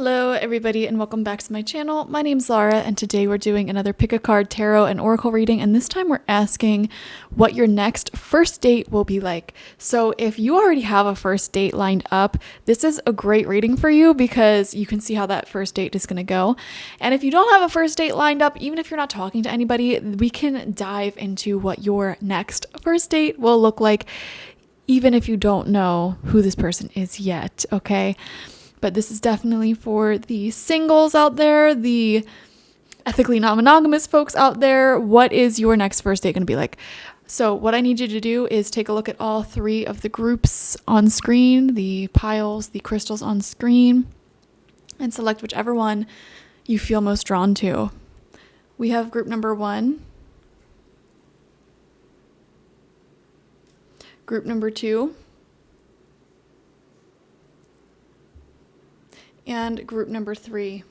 Hello everybody and welcome back to my channel. My name's Laura and today we're doing another pick a card tarot and oracle reading, and this time we're asking what your next first date will be like. So if you already have a first date lined up, this is a great reading for you because you can see how that first date is going to go. And if you don't have a first date lined up, even if you're not talking to anybody, we can dive into what your next first date will look like, even if you don't know who this person is yet, okay? But this is definitely for the singles out there, the ethically non-monogamous folks out there. What is your next first date going to be like? So what I need you to do is take a look at all three of the groups on screen, the piles, the crystals on screen, and select whichever one you feel most drawn to. We have group number 1, group number 2, and group number 3.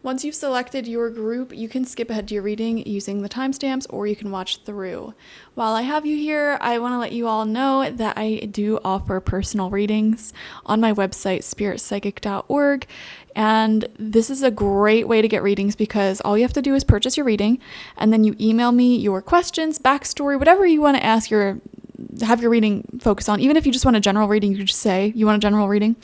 Once you've selected your group, you can skip ahead to your reading using the timestamps, or you can watch through. While I have you here, I want to let you all know that I do offer personal readings on my website, spiritpsychic.org. And this is a great way to get readings because all you have to do is purchase your reading, and then you email me your questions, backstory, whatever you want to ask have your reading focus on. Even if you just want a general reading, you could just say you want a general reading,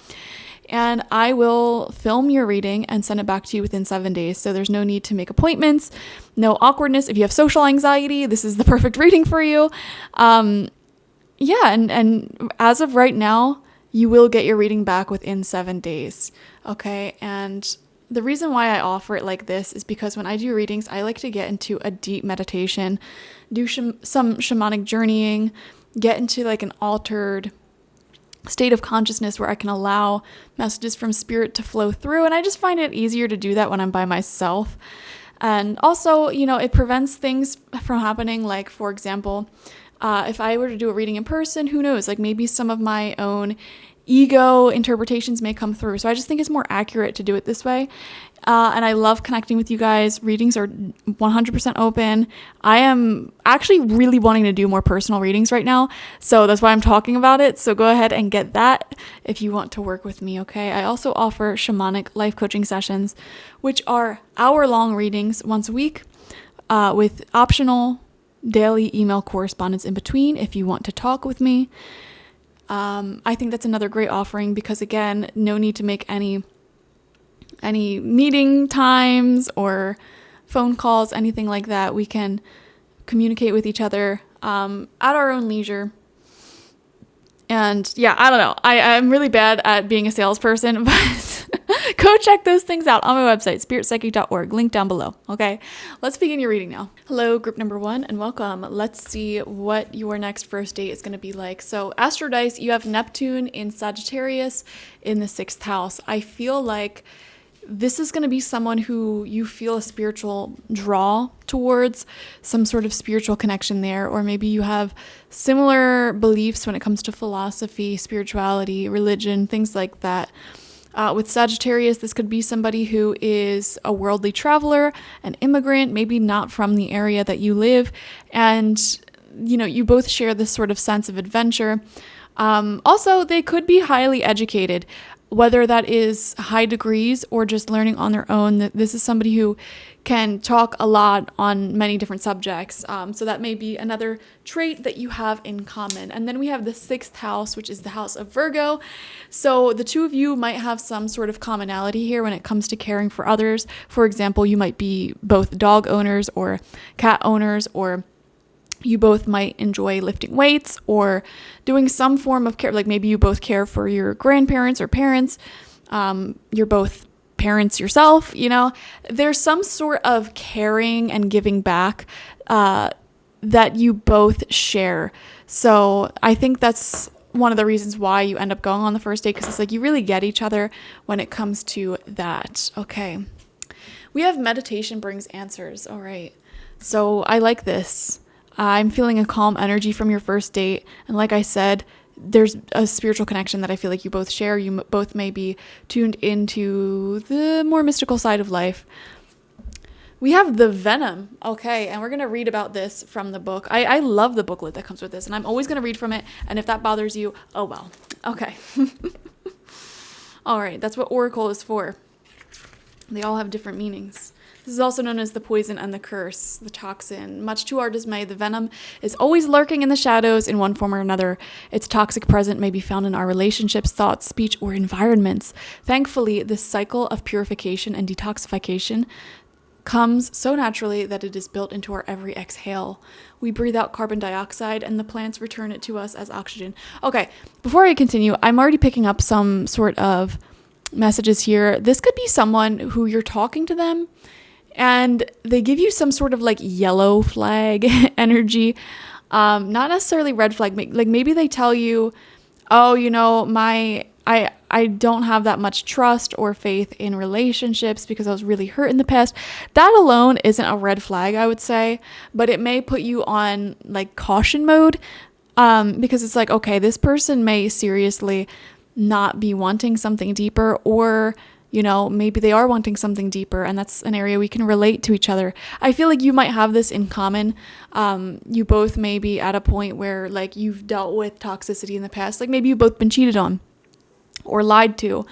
and I will film your reading and send it back to you within 7 days. So there's no need to make appointments, no awkwardness. If you have social anxiety, this is the perfect reading for you. And as of right now, you will get your reading back within 7 days. Okay. And the reason why I offer it like this is because when I do readings, I like to get into a deep meditation, do some shamanic journeying, get into like an altered state of consciousness where I can allow messages from spirit to flow through. And I just find it easier to do that when I'm by myself. And also, it prevents things from happening. Like, for example, if I were to do a reading in person, who knows, like maybe some of my own ego interpretations may come through. So I just think it's more accurate to do it this way. And I love connecting with you guys. Readings are 100% open. I am actually really wanting to do more personal readings right now. So that's why I'm talking about it. So go ahead and get that if you want to work with me, okay? I also offer shamanic life coaching sessions, which are hour-long readings once a week with optional daily email correspondence in between if you want to talk with me. I think that's another great offering because, again, no need to make any meeting times or phone calls, anything like that. We can communicate with each other at our own leisure. And yeah, I don't know. I'm really bad at being a salesperson, but go check those things out on my website, spiritpsychic.org, link down below. Okay, let's begin your reading now. Hello, group number 1, and welcome. Let's see what your next first date is going to be like. So, Astro Dice, you have Neptune in Sagittarius in the 6th house. I feel like this is going to be someone who you feel a spiritual draw towards, some sort of spiritual connection there, or maybe you have similar beliefs when it comes to philosophy, spirituality, religion, things like that. With Sagittarius, this could be somebody who is a worldly traveler, an immigrant, maybe not from the area that you live, and you both share this sort of sense of adventure. Also, they could be highly educated, whether that is high degrees or just learning on their own. This is somebody who can talk a lot on many different subjects. So that may be another trait that you have in common. And then we have the 6th house, which is the house of Virgo. So the two of you might have some sort of commonality here when it comes to caring for others. For example, you might be both dog owners or cat owners, or you both might enjoy lifting weights or doing some form of care. Like maybe you both care for your grandparents or parents. You're both parents yourself, There's some sort of caring and giving back that you both share. So I think that's one of the reasons why you end up going on the first date, because it's like you really get each other when it comes to that. Okay. We have meditation brings answers. All right. So I like this. I'm feeling a calm energy from your first date. And like I said, there's a spiritual connection that I feel like you both share. You both may be tuned into the more mystical side of life. We have the Venom. Okay, and we're going to read about this from the book. I love the booklet that comes with this, and I'm always going to read from it. And if that bothers you, oh well. Okay. All right, that's what Oracle is for. They all have different meanings. This is also known as the poison and the curse, the toxin. Much to our dismay, the venom is always lurking in the shadows in one form or another. Its toxic presence may be found in our relationships, thoughts, speech, or environments. Thankfully, this cycle of purification and detoxification comes so naturally that it is built into our every exhale. We breathe out carbon dioxide and the plants return it to us as oxygen. Okay, before I continue, I'm already picking up some sort of messages here. This could be someone who you're talking to them and they give you some sort of like yellow flag energy, not necessarily red flag. Like maybe they tell you, oh, you know, I don't have that much trust or faith in relationships because I was really hurt in the past. That alone isn't a red flag, I would say, but it may put you on like caution mode, because it's like, okay, this person may seriously not be wanting something deeper, or you know, maybe they are wanting something deeper, and that's an area we can relate to each other. I feel like you might have this in common. You both may be at a point where like you've dealt with toxicity in the past. Like maybe you've both been cheated on or lied to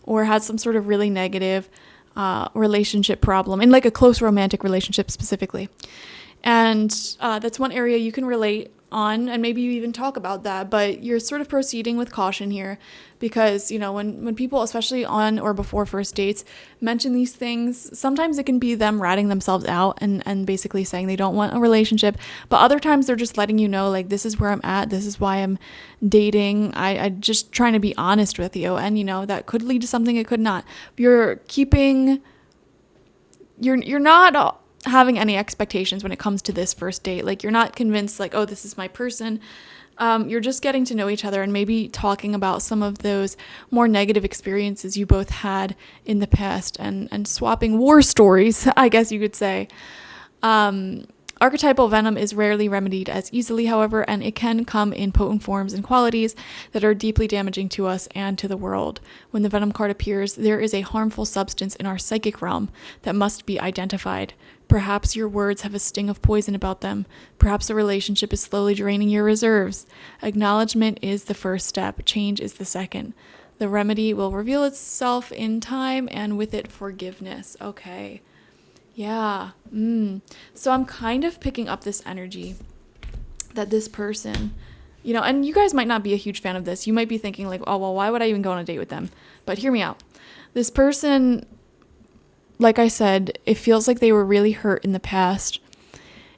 or had some sort of really negative relationship problem in like a close romantic relationship specifically. And that's one area you can relate on, and maybe you even talk about that, but you're sort of proceeding with caution here because, you know, when people, especially on or before first dates, mention these things, sometimes it can be them ratting themselves out and basically saying they don't want a relationship, but other times they're just letting you know, like, this is where I'm at, this is why I'm dating, I just trying to be honest with you, and you know, that could lead to something, it could not. You're not having any expectations when it comes to this first date. Like, you're not convinced like, oh, this is my person. You're just getting to know each other and maybe talking about some of those more negative experiences you both had in the past and swapping war stories, I guess you could say. Archetypal venom is rarely remedied as easily, however, and it can come in potent forms and qualities that are deeply damaging to us and to the world. When the venom card appears, there is a harmful substance in our psychic realm that must be identified. Perhaps your words have a sting of poison about them. Perhaps the relationship is slowly draining your reserves. Acknowledgement is the first step. Change is the second. The remedy will reveal itself in time, and with it, forgiveness. Okay. Yeah. So I'm kind of picking up this energy that this person, you know, and you guys might not be a huge fan of this. You might be thinking like, oh, well, why would I even go on a date with them? But hear me out. This person, like I said, it feels like they were really hurt in the past,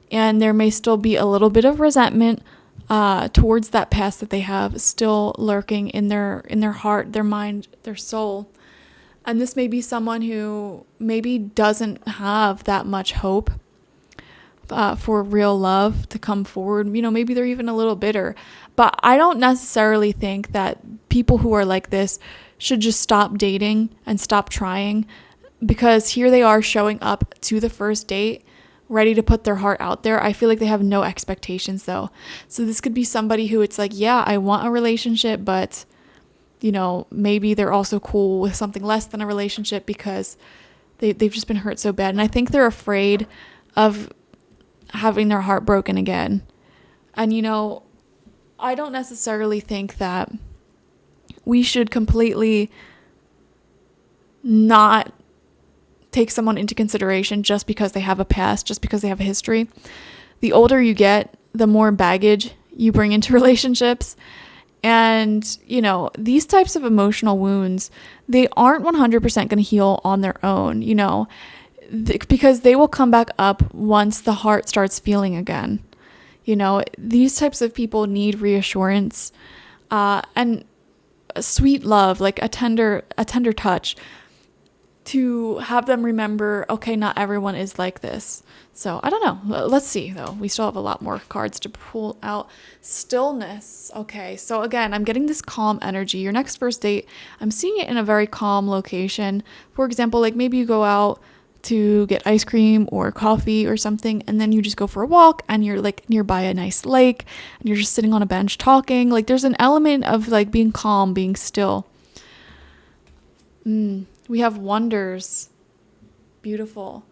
and there may still be a little bit of resentment towards that past that they have still lurking in their heart, their mind, their soul. And this may be someone who maybe doesn't have that much hope for real love to come forward. You know, maybe they're even a little bitter. But I don't necessarily think that people who are like this should just stop dating and stop trying, because here they are showing up to the first date, ready to put their heart out there. I feel like they have no expectations though. So this could be somebody who it's like, yeah, I want a relationship, but you know, maybe they're also cool with something less than a relationship because they've just been hurt so bad. And I think they're afraid of having their heart broken again. And, you know, I don't necessarily think that we should completely not take someone into consideration just because they have a past, just because they have a history. The older you get, the more baggage you bring into relationships. And, you know, these types of emotional wounds, they aren't 100% going to heal on their own, you know, because they will come back up once the heart starts feeling again. You know, these types of people need reassurance and sweet love, like a tender touch, to have them remember, okay, not everyone is like this. So I don't know. Let's see, though. We still have a lot more cards to pull out. Stillness. Okay, so again, I'm getting this calm energy. Your next first date, I'm seeing it in a very calm location. For example, like maybe you go out to get ice cream or coffee or something, and then you just go for a walk and you're like nearby a nice lake and you're just sitting on a bench talking. Like there's an element of like being calm, being still. We have wonders. Beautiful.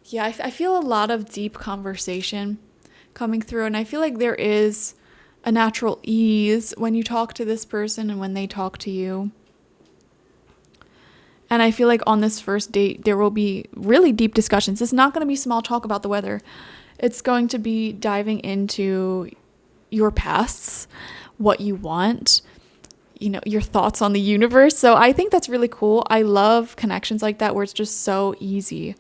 Yeah, I feel a lot of deep conversation coming through, and I feel like there is a natural ease when you talk to this person and when they talk to you. And I feel like on this first date, there will be really deep discussions. It's not going to be small talk about the weather. It's going to be diving into your pasts, what you want, your thoughts on the universe. So I think that's really cool. I love connections like that where it's just so easy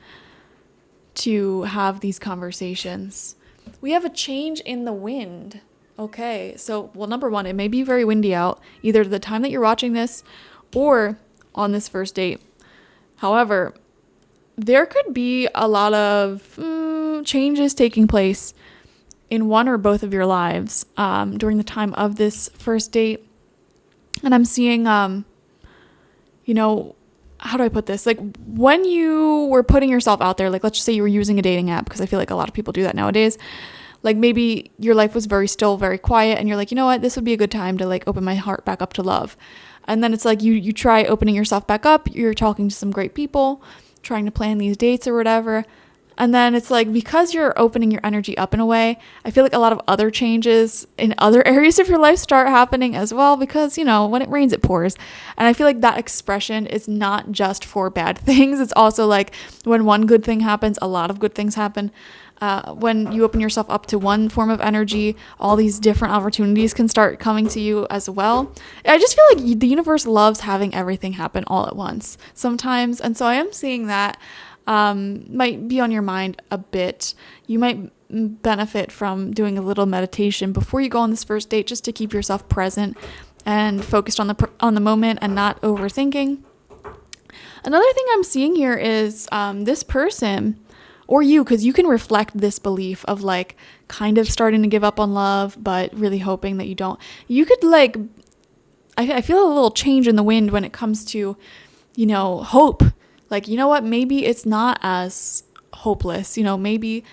to have these conversations. We have a change in the wind. Okay, so, well, number one, it may be very windy out, either the time that you're watching this or on this first date. However, there could be a lot of changes taking place in one or both of your lives during the time of this first date. And I'm seeing, how do I put this? Like when you were putting yourself out there, like let's just say you were using a dating app, because I feel like a lot of people do that nowadays. Like maybe your life was very still, very quiet, and you're like, you know what, this would be a good time to like open my heart back up to love. And then it's like you try opening yourself back up, you're talking to some great people, trying to plan these dates or whatever. And then it's like, because you're opening your energy up in a way, I feel like a lot of other changes in other areas of your life start happening as well, because, when it rains, it pours. And I feel like that expression is not just for bad things. It's also like when one good thing happens, a lot of good things happen. When you open yourself up to one form of energy, all these different opportunities can start coming to you as well. I just feel like the universe loves having everything happen all at once sometimes. And so I am seeing that might be on your mind a bit. You might benefit from doing a little meditation before you go on this first date, just to keep yourself present and focused on the moment and not overthinking. Another thing I'm seeing here is this person, or you, because you can reflect this belief of like kind of starting to give up on love, but really hoping that you don't. You could like, I feel a little change in the wind when it comes to, hope. Like, you know what, maybe it's not as hopeless. Maybe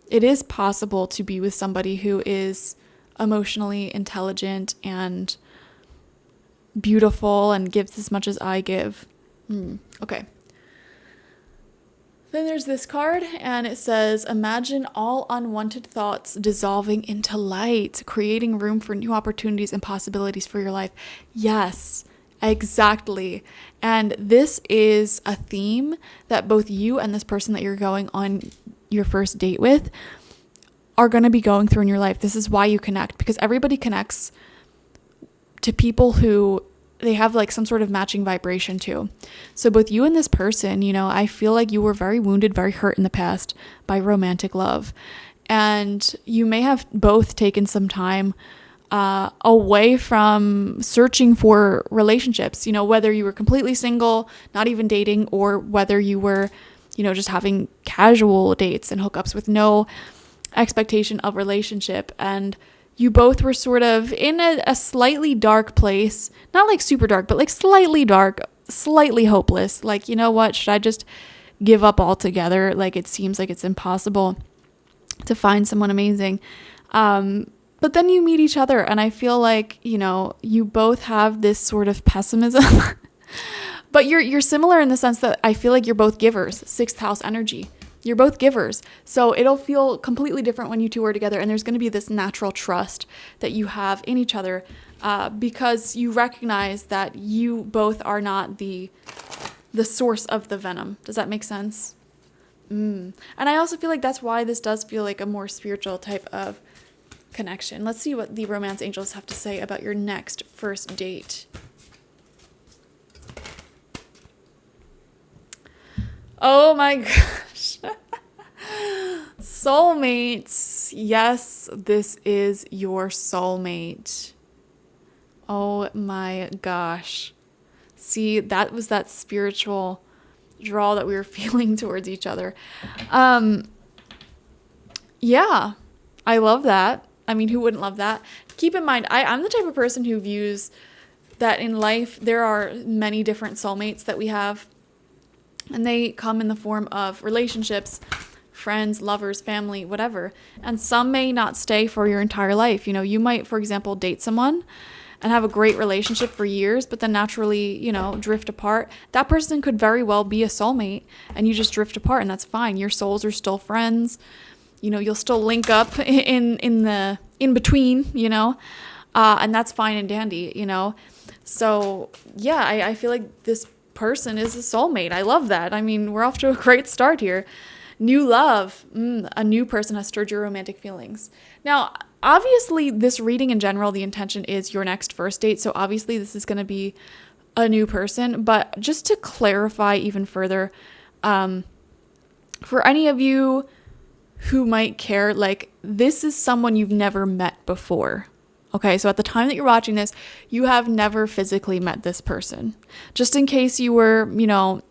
it is possible to be with somebody who is emotionally intelligent and beautiful and gives as much as I give. Okay. Then there's this card, and it says, imagine all unwanted thoughts dissolving into light, creating room for new opportunities and possibilities for your life. Yes, exactly. And this is a theme that both you and this person that you're going on your first date with are going to be going through in your life. This is why you connect, because everybody connects to people who they have like some sort of matching vibration to. So both you and this person, I feel like you were very wounded, very hurt in the past by romantic love. And you may have both taken some time away from searching for relationships, whether you were completely single, not even dating, or whether you were, just having casual dates and hookups with no expectation of relationship. And you both were sort of in a slightly dark place, not like super dark, but like slightly dark, slightly hopeless. Like, you know what, should I just give up altogether? Like, it seems like it's impossible to find someone amazing. But then you meet each other, and I feel like, you both have this sort of pessimism, but you're similar in the sense that I feel like you're both givers, 6th house energy. You're both givers. So it'll feel completely different when you two are together, and there's going to be this natural trust that you have in each other because you recognize that you both are not the source of the venom. Does that make sense? And I also feel like that's why this does feel like a more spiritual type of connection. Let's see what the romance angels have to say about your next first date. Oh my gosh. Soulmates. Yes, this is your soulmate. Oh my gosh. See, that was that spiritual draw that we were feeling towards each other. Yeah, I love that. I mean, who wouldn't love that? Keep in mind, I'm the type of person who views that in life there are many different soulmates that we have. And they come in the form of relationships, friends, lovers, family, whatever. And some may not stay for your entire life. You might, for example, date someone and have a great relationship for years, but then naturally, drift apart. That person could very well be a soulmate, and you just drift apart, and that's fine. Your souls are still friends. You'll still link up in between, and that's fine and dandy, So yeah, I feel like this person is a soulmate. I love that. I mean, we're off to a great start here. New love. A new person has stirred your romantic feelings. Now, obviously, this reading in general, the intention is your next first date. So obviously, this is going to be a new person. But just to clarify even further, for any of you who might care, like, this is someone you've never met before. Okay, so at the time that you're watching this, you have never physically met this person. Just in case you were,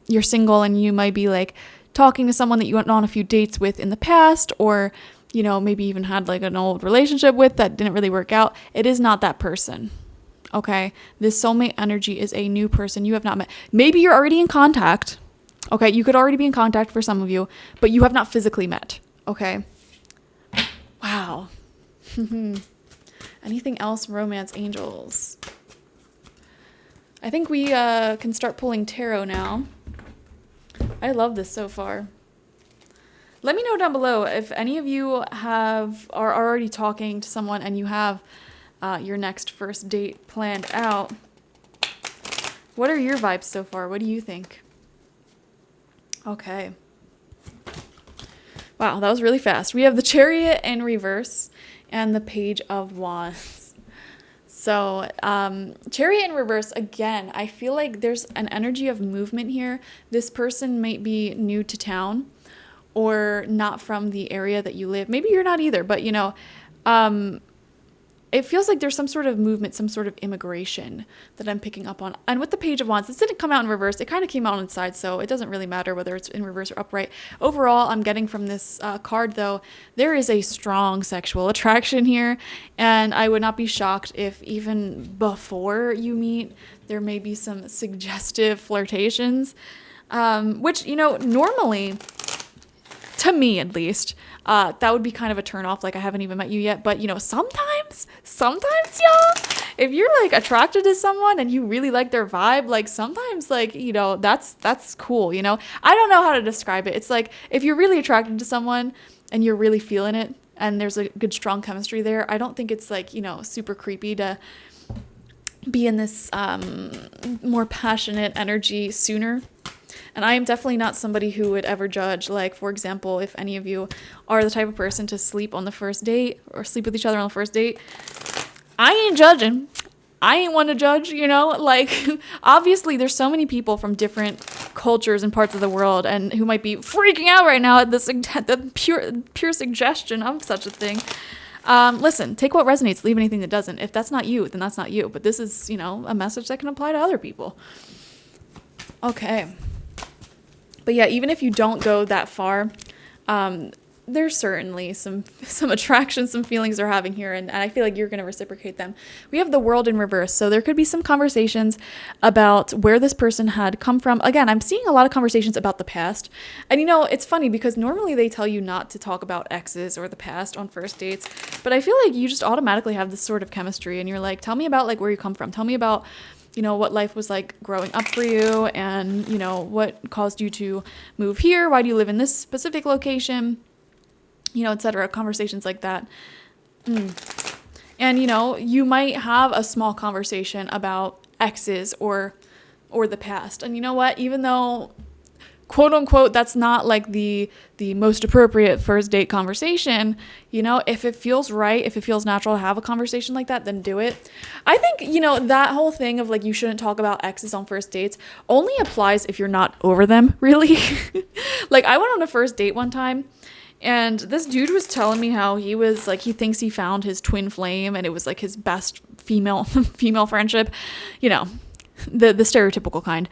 you're single and you might be like talking to someone that you went on a few dates with in the past, or, maybe even had like an old relationship with that didn't really work out. It is not that person. Okay, this soulmate energy is a new person you have not met. Maybe you're already in contact. Okay, you could already be in contact for some of you, but you have not physically met. Okay. Wow. Anything else, romance angels? I think we can start pulling tarot now. I love this so far. Let me know down below if any of you are already talking to someone and you have your next first date planned out. What are your vibes so far? What do you think? Okay. Wow, that was really fast. We have the Chariot in reverse and the Page of Wands. So, Chariot in reverse, again, I feel like there's an energy of movement here. This person might be new to town or not from the area that you live. Maybe you're not either, but it feels like there's some sort of movement, some sort of immigration that I'm picking up on. And with the Page of Wands, this didn't come out in reverse. It kind of came out on its side, so it doesn't really matter whether it's in reverse or upright. Overall, I'm getting from this card, though, there is a strong sexual attraction here. And I would not be shocked if even before you meet, there may be some suggestive flirtations, which, normally, to me at least, that would be kind of a turn off. Like, I haven't even met you yet, but sometimes y'all, if you're like attracted to someone and you really like their vibe, like sometimes like, that's cool. I don't know how to describe it. It's like, if you're really attracted to someone and you're really feeling it and there's a good, strong chemistry there, I don't think it's like, super creepy to be in this, more passionate energy sooner. And I am definitely not somebody who would ever judge, like, for example, if any of you are the type of person to sleep on the first date or sleep with each other on the first date, I ain't judging. I ain't one to judge, like, obviously there's so many people from different cultures and parts of the world and who might be freaking out right now at the pure suggestion of such a thing. Listen, take what resonates, leave anything that doesn't. If that's not you, then that's not you. But this is, a message that can apply to other people. Okay. But yeah, even if you don't go that far, there's certainly some attraction, some feelings they're having here, and I feel like you're going to reciprocate them. We have the World in reverse, so there could be some conversations about where this person had come from. Again, I'm seeing a lot of conversations about the past, and it's funny because normally they tell you not to talk about exes or the past on first dates, but I feel like you just automatically have this sort of chemistry, and you're like, tell me about like where you come from, tell me about what life was like growing up for you, and what caused you to move here, why do you live in this specific location, etc. Conversations like that. And you might have a small conversation about exes or the past, and you know what, even though quote unquote that's not like the most appropriate first date conversation, if it feels right, if it feels natural to have a conversation like that, then do it. I think that whole thing of like you shouldn't talk about exes on first dates only applies if you're not over them, really. Like, I went on a first date one time and this dude was telling me how he was like, he thinks he found his twin flame and it was like his best female friendship, the stereotypical kind.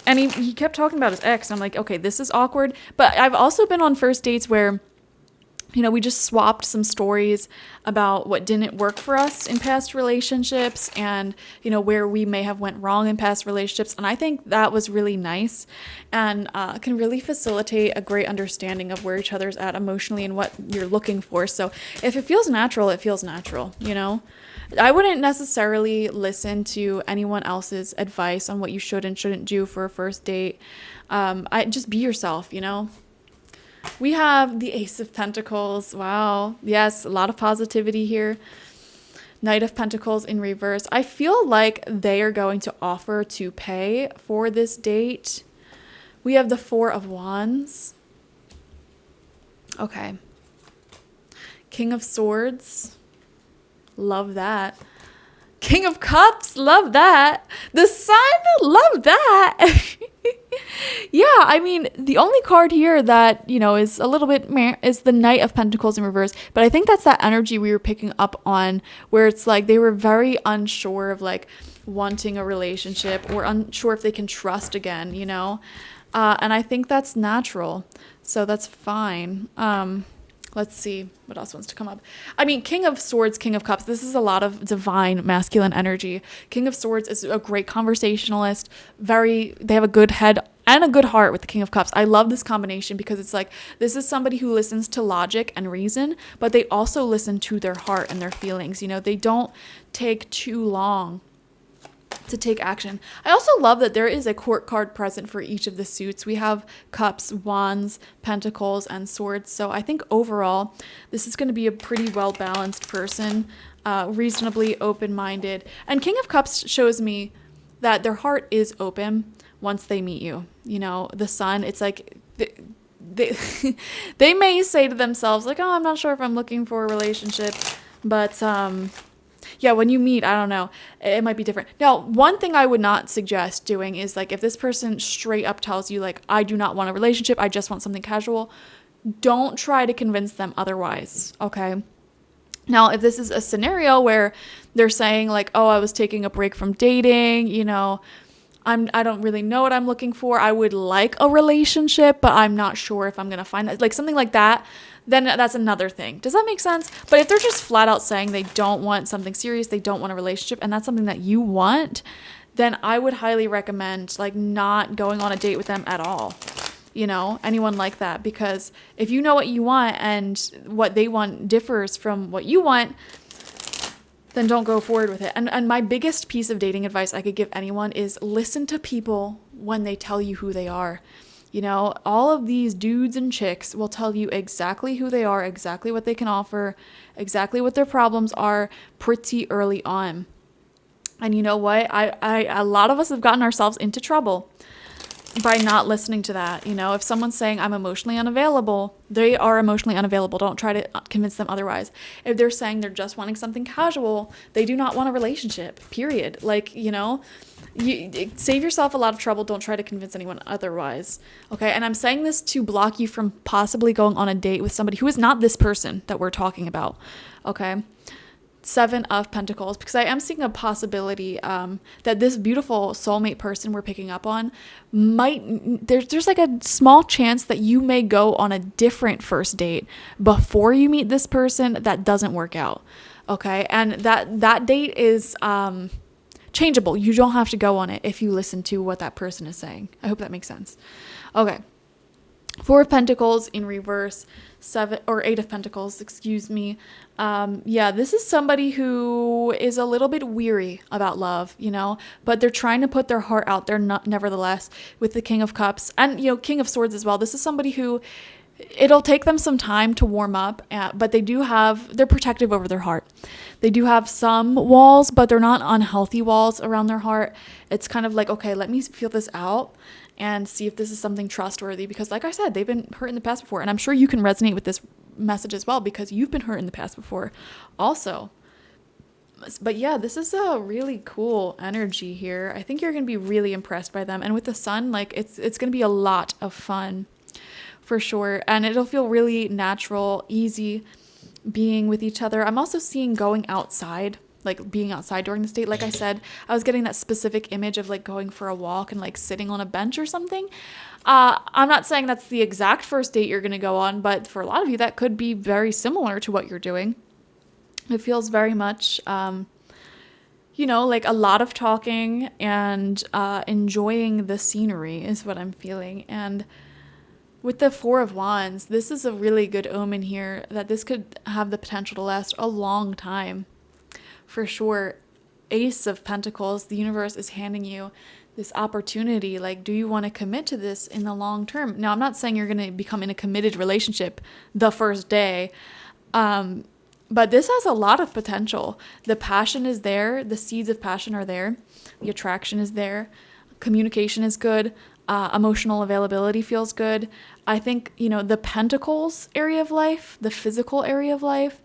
And he kept talking about his ex, and I'm like, okay, this is awkward. But I've also been on first dates where, we just swapped some stories about what didn't work for us in past relationships and, where we may have went wrong in past relationships. And I think that was really nice and can really facilitate a great understanding of where each other's at emotionally and what you're looking for. So if it feels natural, it feels natural, I wouldn't necessarily listen to anyone else's advice on what you should and shouldn't do for a first date. Just be yourself, We have the Ace of Pentacles. Wow. Yes, a lot of positivity here. Knight of Pentacles in reverse. I feel like they are going to offer to pay for this date. We have the Four of Wands. Okay. King of Swords. Love that. King of Cups. Love that. The Sun. Love that. Yeah, I mean, the only card here that, you know, is a little bit meh is the Knight of Pentacles in reverse. But I think that's that energy we were picking up on, where it's like they were very unsure of like wanting a relationship, or unsure if they can trust again, you know? And I think that's natural. So that's fine. Let's see what else wants to come up. I mean, King of Swords, King of Cups. This is a lot of divine masculine energy. King of Swords is a great conversationalist. They have a good head and a good heart with the King of Cups. I love this combination because it's like, this is somebody who listens to logic and reason, but they also listen to their heart and their feelings. You know, they don't take too long to take action. I also love that there is a court card present for each of the suits. We have cups, wands, pentacles, and swords. So I think overall, this is going to be a pretty well-balanced person, reasonably open-minded. And King of Cups shows me that their heart is open once they meet you. You know, the Sun, it's like they may say to themselves like, oh, I'm not sure if I'm looking for a relationship, but yeah, when you meet, I don't know, it might be different. Now, one thing I would not suggest doing is like, if this person straight up tells you like, I do not want a relationship, I just want something casual, don't try to convince them otherwise, okay? Now, if this is a scenario where they're saying like, oh, I was taking a break from dating, you know, I don't really know what I'm looking for, I would like a relationship, but I'm not sure if I'm going to find that, like something like that, then that's another thing. Does that make sense? But if they're just flat out saying they don't want something serious, they don't want a relationship, and that's something that you want, then I would highly recommend like not going on a date with them at all. You know, anyone like that, because if you know what you want and what they want differs from what you want, then don't go forward with it. And my biggest piece of dating advice I could give anyone is listen to people when they tell you who they are. You know, all of these dudes and chicks will tell you exactly who they are, exactly what they can offer, exactly what their problems are pretty early on. And you know what? A lot of us have gotten ourselves into trouble by not listening to that. You know, if someone's saying I'm emotionally unavailable, they are emotionally unavailable. Don't try to convince them otherwise. If they're saying they're just wanting something casual, they do not want a relationship, period. Like, you know, you save yourself a lot of trouble. Don't try to convince anyone otherwise. Okay. And I'm saying this to block you from possibly going on a date with somebody who is not this person that we're talking about. Okay. Seven of Pentacles, because I am seeing a possibility that this beautiful soulmate person we're picking up on there's like a small chance that you may go on a different first date before you meet this person that doesn't work out. Okay. And that date is changeable. You don't have to go on it if you listen to what that person is saying. I hope that makes sense. Okay. Four of Pentacles in reverse, Eight of Pentacles, excuse me. Yeah, this is somebody who is a little bit weary about love, you know, but they're trying to put their heart out there nevertheless with the King of Cups and, you know, King of Swords as well. This is somebody who it'll take them some time to warm up, but they're protective over their heart. They do have some walls, but they're not unhealthy walls around their heart. It's kind of like, okay, let me feel this out and see if this is something trustworthy, because like I said, they've been hurt in the past before. And I'm sure you can resonate with this message as well, because you've been hurt in the past before also. But yeah, this is a really cool energy here. I think you're going to be really impressed by them. And with the Sun, like it's going to be a lot of fun for sure. And it'll feel really natural, easy being with each other. I'm also seeing going outside, like being outside during this date. Like I said, I was getting that specific image of like going for a walk and like sitting on a bench or something. I'm not saying that's the exact first date you're going to go on, but for a lot of you, that could be very similar to what you're doing. It feels very much, you know, like a lot of talking and enjoying the scenery is what I'm feeling. And with the Four of Wands, this is a really good omen here that this could have the potential to last a long time. For sure. Ace of Pentacles, the universe is handing you this opportunity. Like, do you want to commit to this in the long term? Now, I'm not saying you're going to become in a committed relationship the first day. But this has a lot of potential. The passion is there. The seeds of passion are there. The attraction is there. Communication is good. Emotional availability feels good. I think, the pentacles area of life, the physical area of life,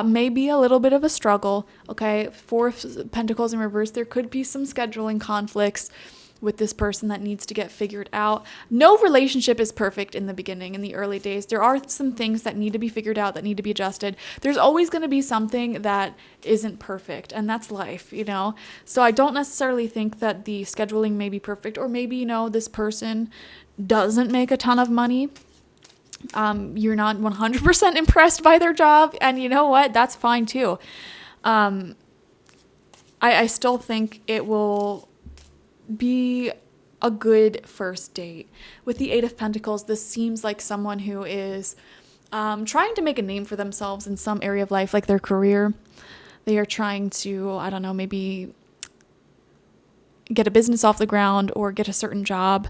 may be a little bit of a struggle. Okay. 4 of Pentacles in reverse. There could be some scheduling conflicts with this person that needs to get figured out. No relationship is perfect in the beginning, in the early days. There are some things that need to be figured out, that need to be adjusted. There's always going to be something that isn't perfect, and that's life, So I don't necessarily think that the scheduling may be perfect, or maybe, this person doesn't make a ton of money. You're not 100% impressed by their job, and you know what? That's fine too. I still think it will be a good first date. With the 8 of Pentacles, this seems like someone who is trying to make a name for themselves in some area of life, like their career. They are trying to, I don't know, maybe get a business off the ground or get a certain job.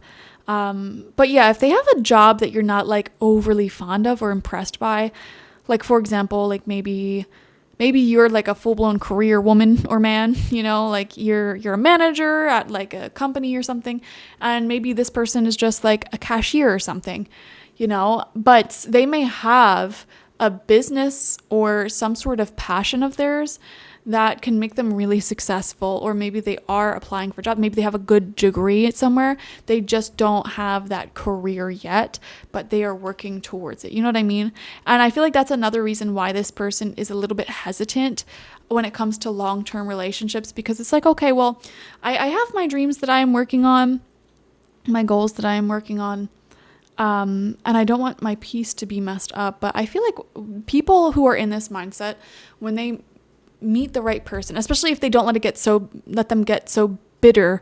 But yeah, if they have a job that you're not like overly fond of or impressed by, like for example, like maybe you're like a full-blown career woman or man, like you're a manager at like a company or something, and maybe this person is just like a cashier or something, but they may have a business or some sort of passion of theirs that can make them really successful, or maybe they are applying for a job. Maybe they have a good degree somewhere. They just don't have that career yet, but they are working towards it. You know what I mean? And I feel like that's another reason why this person is a little bit hesitant when it comes to long-term relationships, because it's like, okay, well, I have my dreams that I am working on, my goals that I am working on. And I don't want my peace to be messed up. But I feel like people who are in this mindset, when they meet the right person, especially if they don't let them get so bitter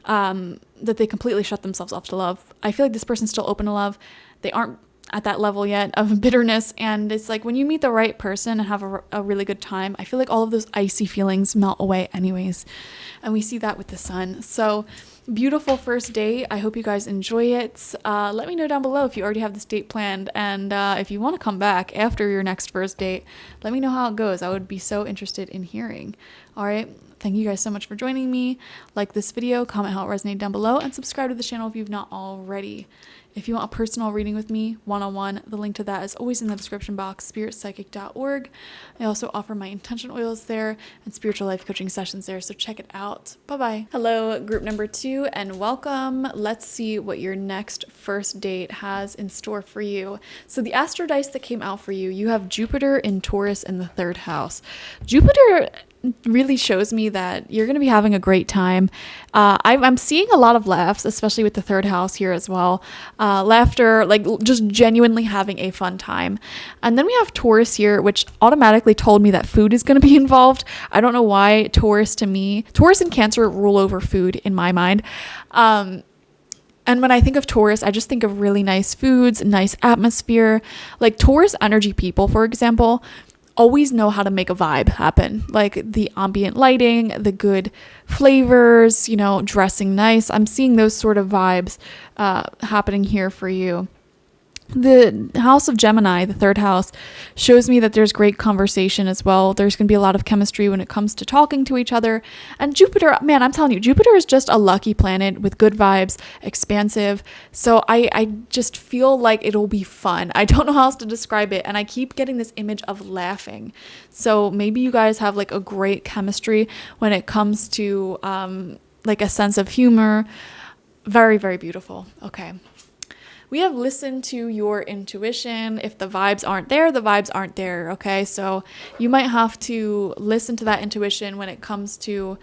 that they completely shut themselves off to love. I feel like this person's still open to love. They aren't at that level yet of bitterness, and it's like when you meet the right person and have a really good time, I feel like all of those icy feelings melt away anyways, and we see that with the sun. So beautiful first date. I hope you guys enjoy it. Let me know down below if you already have this date planned, and if you want to come back after your next first date, let me know how it goes. I would be so interested in hearing. All right, thank you guys so much for joining me. Like this video, comment how it resonated down below, and subscribe to the channel if you've not already. If you want a personal reading with me, one-on-one, the link to that is always in the description box, spiritpsychic.org. I also offer my intention oils there and spiritual life coaching sessions there, so check it out. Bye-bye. Hello, group number 2, and welcome. Let's see what your next first date has in store for you. So the astro dice that came out for you, you have Jupiter in Taurus in the 3rd house. Jupiter really shows me that you're going to be having a great time. I'm seeing a lot of laughs, especially with the 3rd house here as well. Laughter, like just genuinely having a fun time. And then we have Taurus here, which automatically told me that food is going to be involved. I don't know why. Taurus and Cancer rule over food in my mind. And when I think of Taurus, I just think of really nice foods, nice atmosphere. Like Taurus energy people, for example, always know how to make a vibe happen, like the ambient lighting, the good flavors, dressing nice. I'm seeing those sort of vibes happening here for you. The house of Gemini, the 3rd house, shows me that there's great conversation as well. There's going to be a lot of chemistry when it comes to talking to each other. And Jupiter, man, I'm telling you, Jupiter is just a lucky planet with good vibes, expansive. So I just feel like it'll be fun. I don't know how else to describe it. And I keep getting this image of laughing. So maybe you guys have like a great chemistry when it comes to like a sense of humor. Very, very beautiful. Okay. We have listened to your intuition. If the vibes aren't there, the vibes aren't there, okay? So you might have to listen to that intuition when it comes to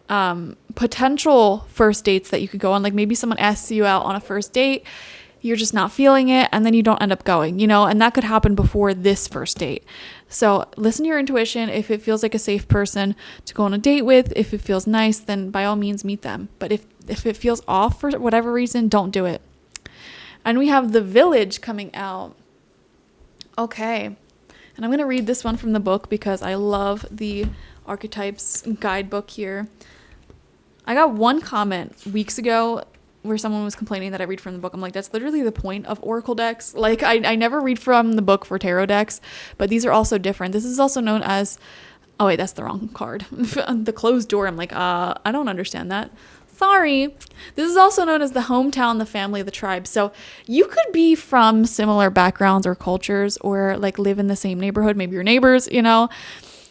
potential first dates that you could go on. Like maybe someone asks you out on a first date, you're just not feeling it, and then you don't end up going, and that could happen before this first date. So listen to your intuition. If it feels like a safe person to go on a date with, if it feels nice, then by all means meet them. But if it feels off for whatever reason, don't do it. And we have the Village coming out. Okay. And I'm going to read this one from the book because I love the archetypes guidebook here. I got one comment weeks ago where someone was complaining that I read from the book. I'm like, that's literally the point of oracle decks. Like I never read from the book for tarot decks, but these are also different. This is also known as, oh wait, that's the wrong card. The closed door. I'm like, I don't understand that. Sorry. This is also known as the hometown, the family, the tribe. So you could be from similar backgrounds or cultures, or like live in the same neighborhood. Maybe your neighbors, you know.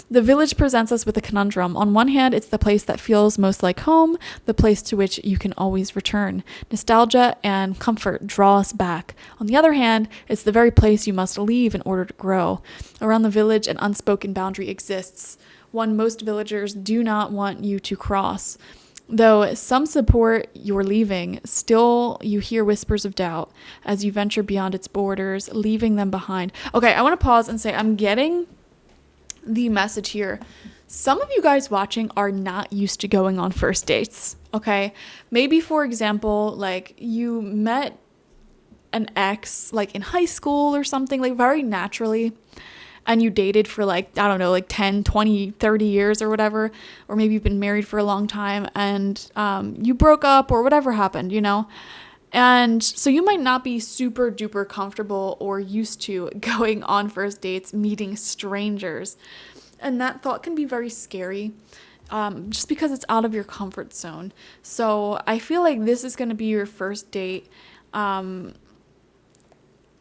The village presents us with a conundrum. On one hand, it's the place that feels most like home, the place to which you can always return. Nostalgia and comfort draw us back. On the other hand, it's the very place you must leave in order to grow. Around the village, an unspoken boundary exists, one most villagers do not want you to cross. Though some support your leaving, still you hear whispers of doubt as you venture beyond its borders, leaving them behind. Okay, I want to pause and say I'm getting the message here. Some of you guys watching are not used to going on first dates, okay? Maybe, for example, like you met an ex like in high school or something, like very naturally, and you dated for like, I don't know, like 10, 20, 30 years or whatever, or maybe you've been married for a long time and you broke up or whatever happened, you know? And so you might not be super duper comfortable or used to going on first dates, meeting strangers. And that thought can be very scary, just because it's out of your comfort zone. So I feel like this is going to be your first date. And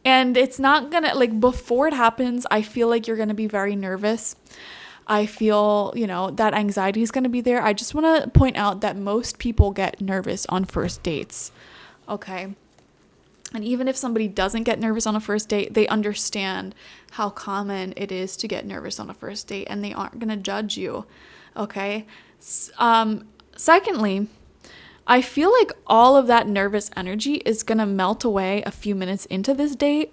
it's not going to, like, before it happens, I feel like you're going to be very nervous. I feel, you know, that anxiety is going to be there. I just want to point out that most people get nervous on first dates. Okay. And even if somebody doesn't get nervous on a first date, they understand how common it is to get nervous on a first date, and they aren't going to judge you. Okay. Secondly, I feel like all of that nervous energy is going to melt away a few minutes into this date.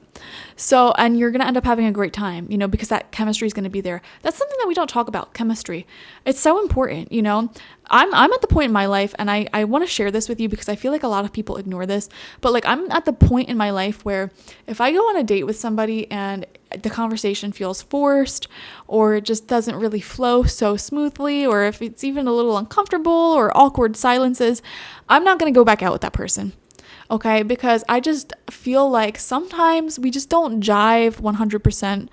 So, and you're going to end up having a great time, you know, because that chemistry is going to be there. That's something that we don't talk about, chemistry. It's so important, you know. I'm at the point in my life, and I want to share this with you because I feel like a lot of people ignore this, but like I'm at the point in my life where if I go on a date with somebody and the conversation feels forced or it just doesn't really flow so smoothly, or if it's even a little uncomfortable or awkward silences, I'm not going to go back out with that person. Okay, because I just feel like sometimes we just don't jive 100%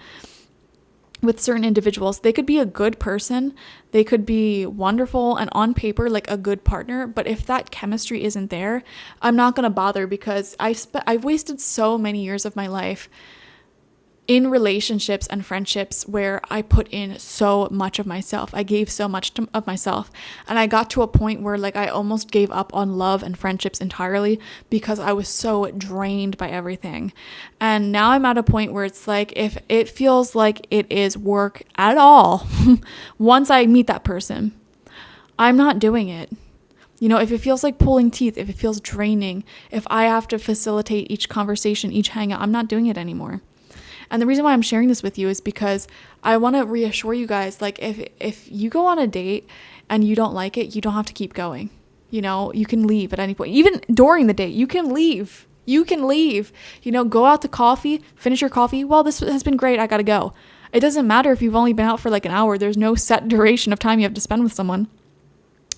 with certain individuals. They could be a good person, they could be wonderful and on paper like a good partner, but if that chemistry isn't there, I'm not going to bother, because I've wasted so many years of my life in relationships and friendships where I put in so much of myself. I gave so much of myself, and I got to a point where like I almost gave up on love and friendships entirely because I was so drained by everything. And now I'm at a point where it's like, if it feels like it is work at all, once I meet that person, I'm not doing it. You know, if it feels like pulling teeth, if it feels draining, if I have to facilitate each conversation, each hangout, I'm not doing it anymore. And the reason why I'm sharing this with you is because I want to reassure you guys, like if you go on a date and you don't like it, you don't have to keep going. You know, you can leave at any point. Even during the date, you can leave. You can leave. You know, go out to coffee, finish your coffee. Well, this has been great. I got to go. It doesn't matter if you've only been out for like an hour. There's no set duration of time you have to spend with someone.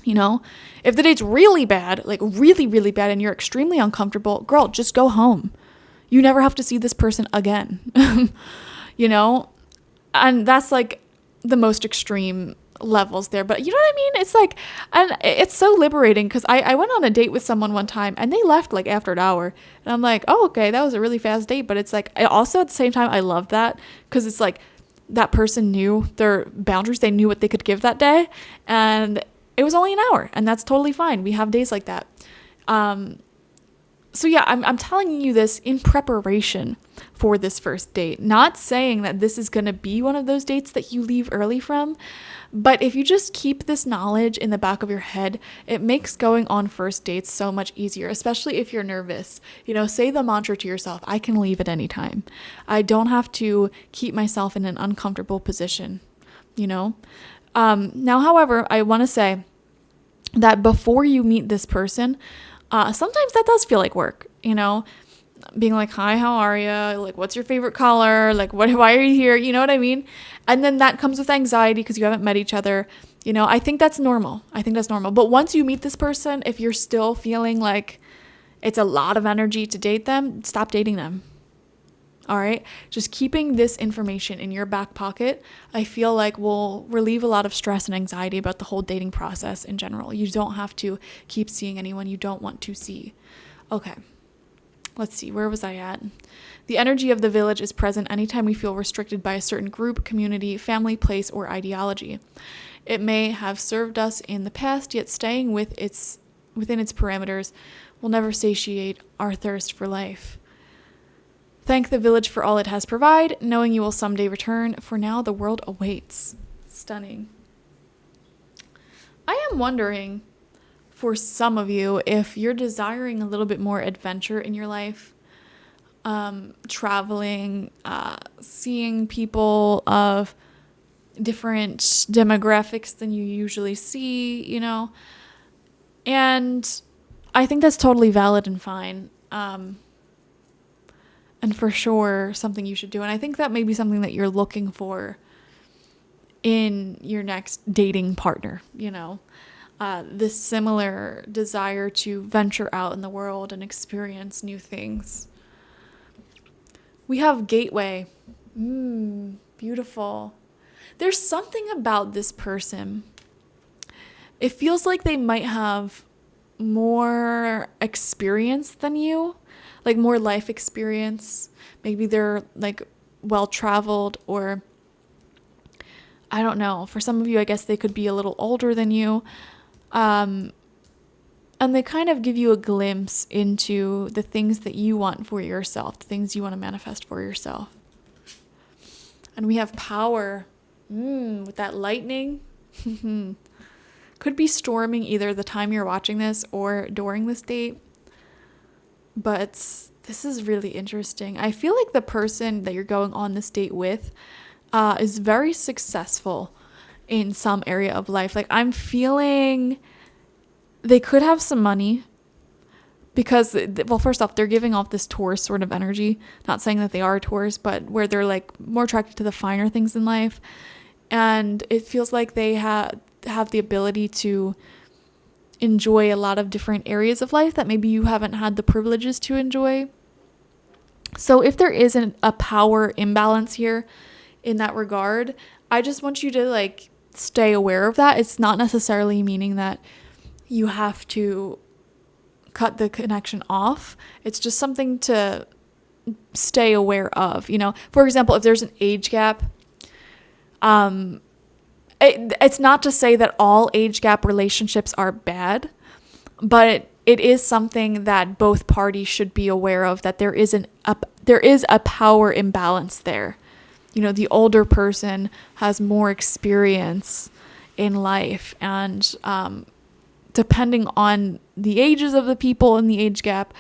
You know, if the date's really bad, like really, really bad, and you're extremely uncomfortable, girl, just go home. You never have to see this person again, you know? And that's like the most extreme levels there. But you know what I mean? It's like, and it's so liberating, because I went on a date with someone one time and they left like after an hour. And I'm like, oh, okay, that was a really fast date. But it's like, I also at the same time, I love that, because it's like that person knew their boundaries. They knew what they could give that day. And it was only an hour, and that's totally fine. We have days like that. So yeah, I'm telling you this in preparation for this first date. Not saying that this is going to be one of those dates that you leave early from, but if you just keep this knowledge in the back of your head, it makes going on first dates so much easier, especially if you're nervous. You know, say the mantra to yourself, I can leave at any time. I don't have to keep myself in an uncomfortable position, you know? Now, however, I want to say that before you meet this person, sometimes that does feel like work, you know, being like, hi, how are you? Like, what's your favorite color? Like, why are you here? You know what I mean? And then that comes with anxiety because you haven't met each other. You know, I think that's normal. But once you meet this person, if you're still feeling like it's a lot of energy to date them, stop dating them. All right. Just keeping this information in your back pocket, I feel like will relieve a lot of stress and anxiety about the whole dating process in general. You don't have to keep seeing anyone you don't want to see. Okay. Let's see. Where was I at? The energy of the village is present anytime we feel restricted by a certain group, community, family, place, or ideology. It may have served us in the past, yet staying within its parameters will never satiate our thirst for life. Thank the village for all it has provided, knowing you will someday return. For now, the world awaits. Stunning. I am wondering, for some of you, if you're desiring a little bit more adventure in your life, traveling, seeing people of different demographics than you usually see, you know, and I think that's totally valid and fine. And for sure, something you should do. And I think that may be something that you're looking for in your next dating partner, you know, this similar desire to venture out in the world and experience new things. We have Gateway. Beautiful. There's something about this person. It feels like they might have more experience than you. Like more life experience. Maybe they're like well-traveled, or I don't know. For some of you, I guess they could be a little older than you. And they kind of give you a glimpse into the things that you want for yourself, the things you want to manifest for yourself. And we have Power. With that lightning. Could be storming either the time you're watching this or during this date. But this is really interesting. I feel like the person that you're going on this date with is very successful in some area of life. Like I'm feeling they could have some money because, well, first off, they're giving off this Taurus sort of energy. Not saying that they are a Taurus, but where they're like more attracted to the finer things in life. And it feels like they have the ability to enjoy a lot of different areas of life that maybe you haven't had the privileges to enjoy. So if there isn't a power imbalance here in that regard, I just want you to like stay aware of that. It's not necessarily meaning that you have to cut the connection off. It's just something to stay aware of, you know. For example, if there's an age gap, it's not to say that all age gap relationships are bad, but it is something that both parties should be aware of, that there is a power imbalance there. You know, the older person has more experience in life, and depending on the ages of the people in the age gap,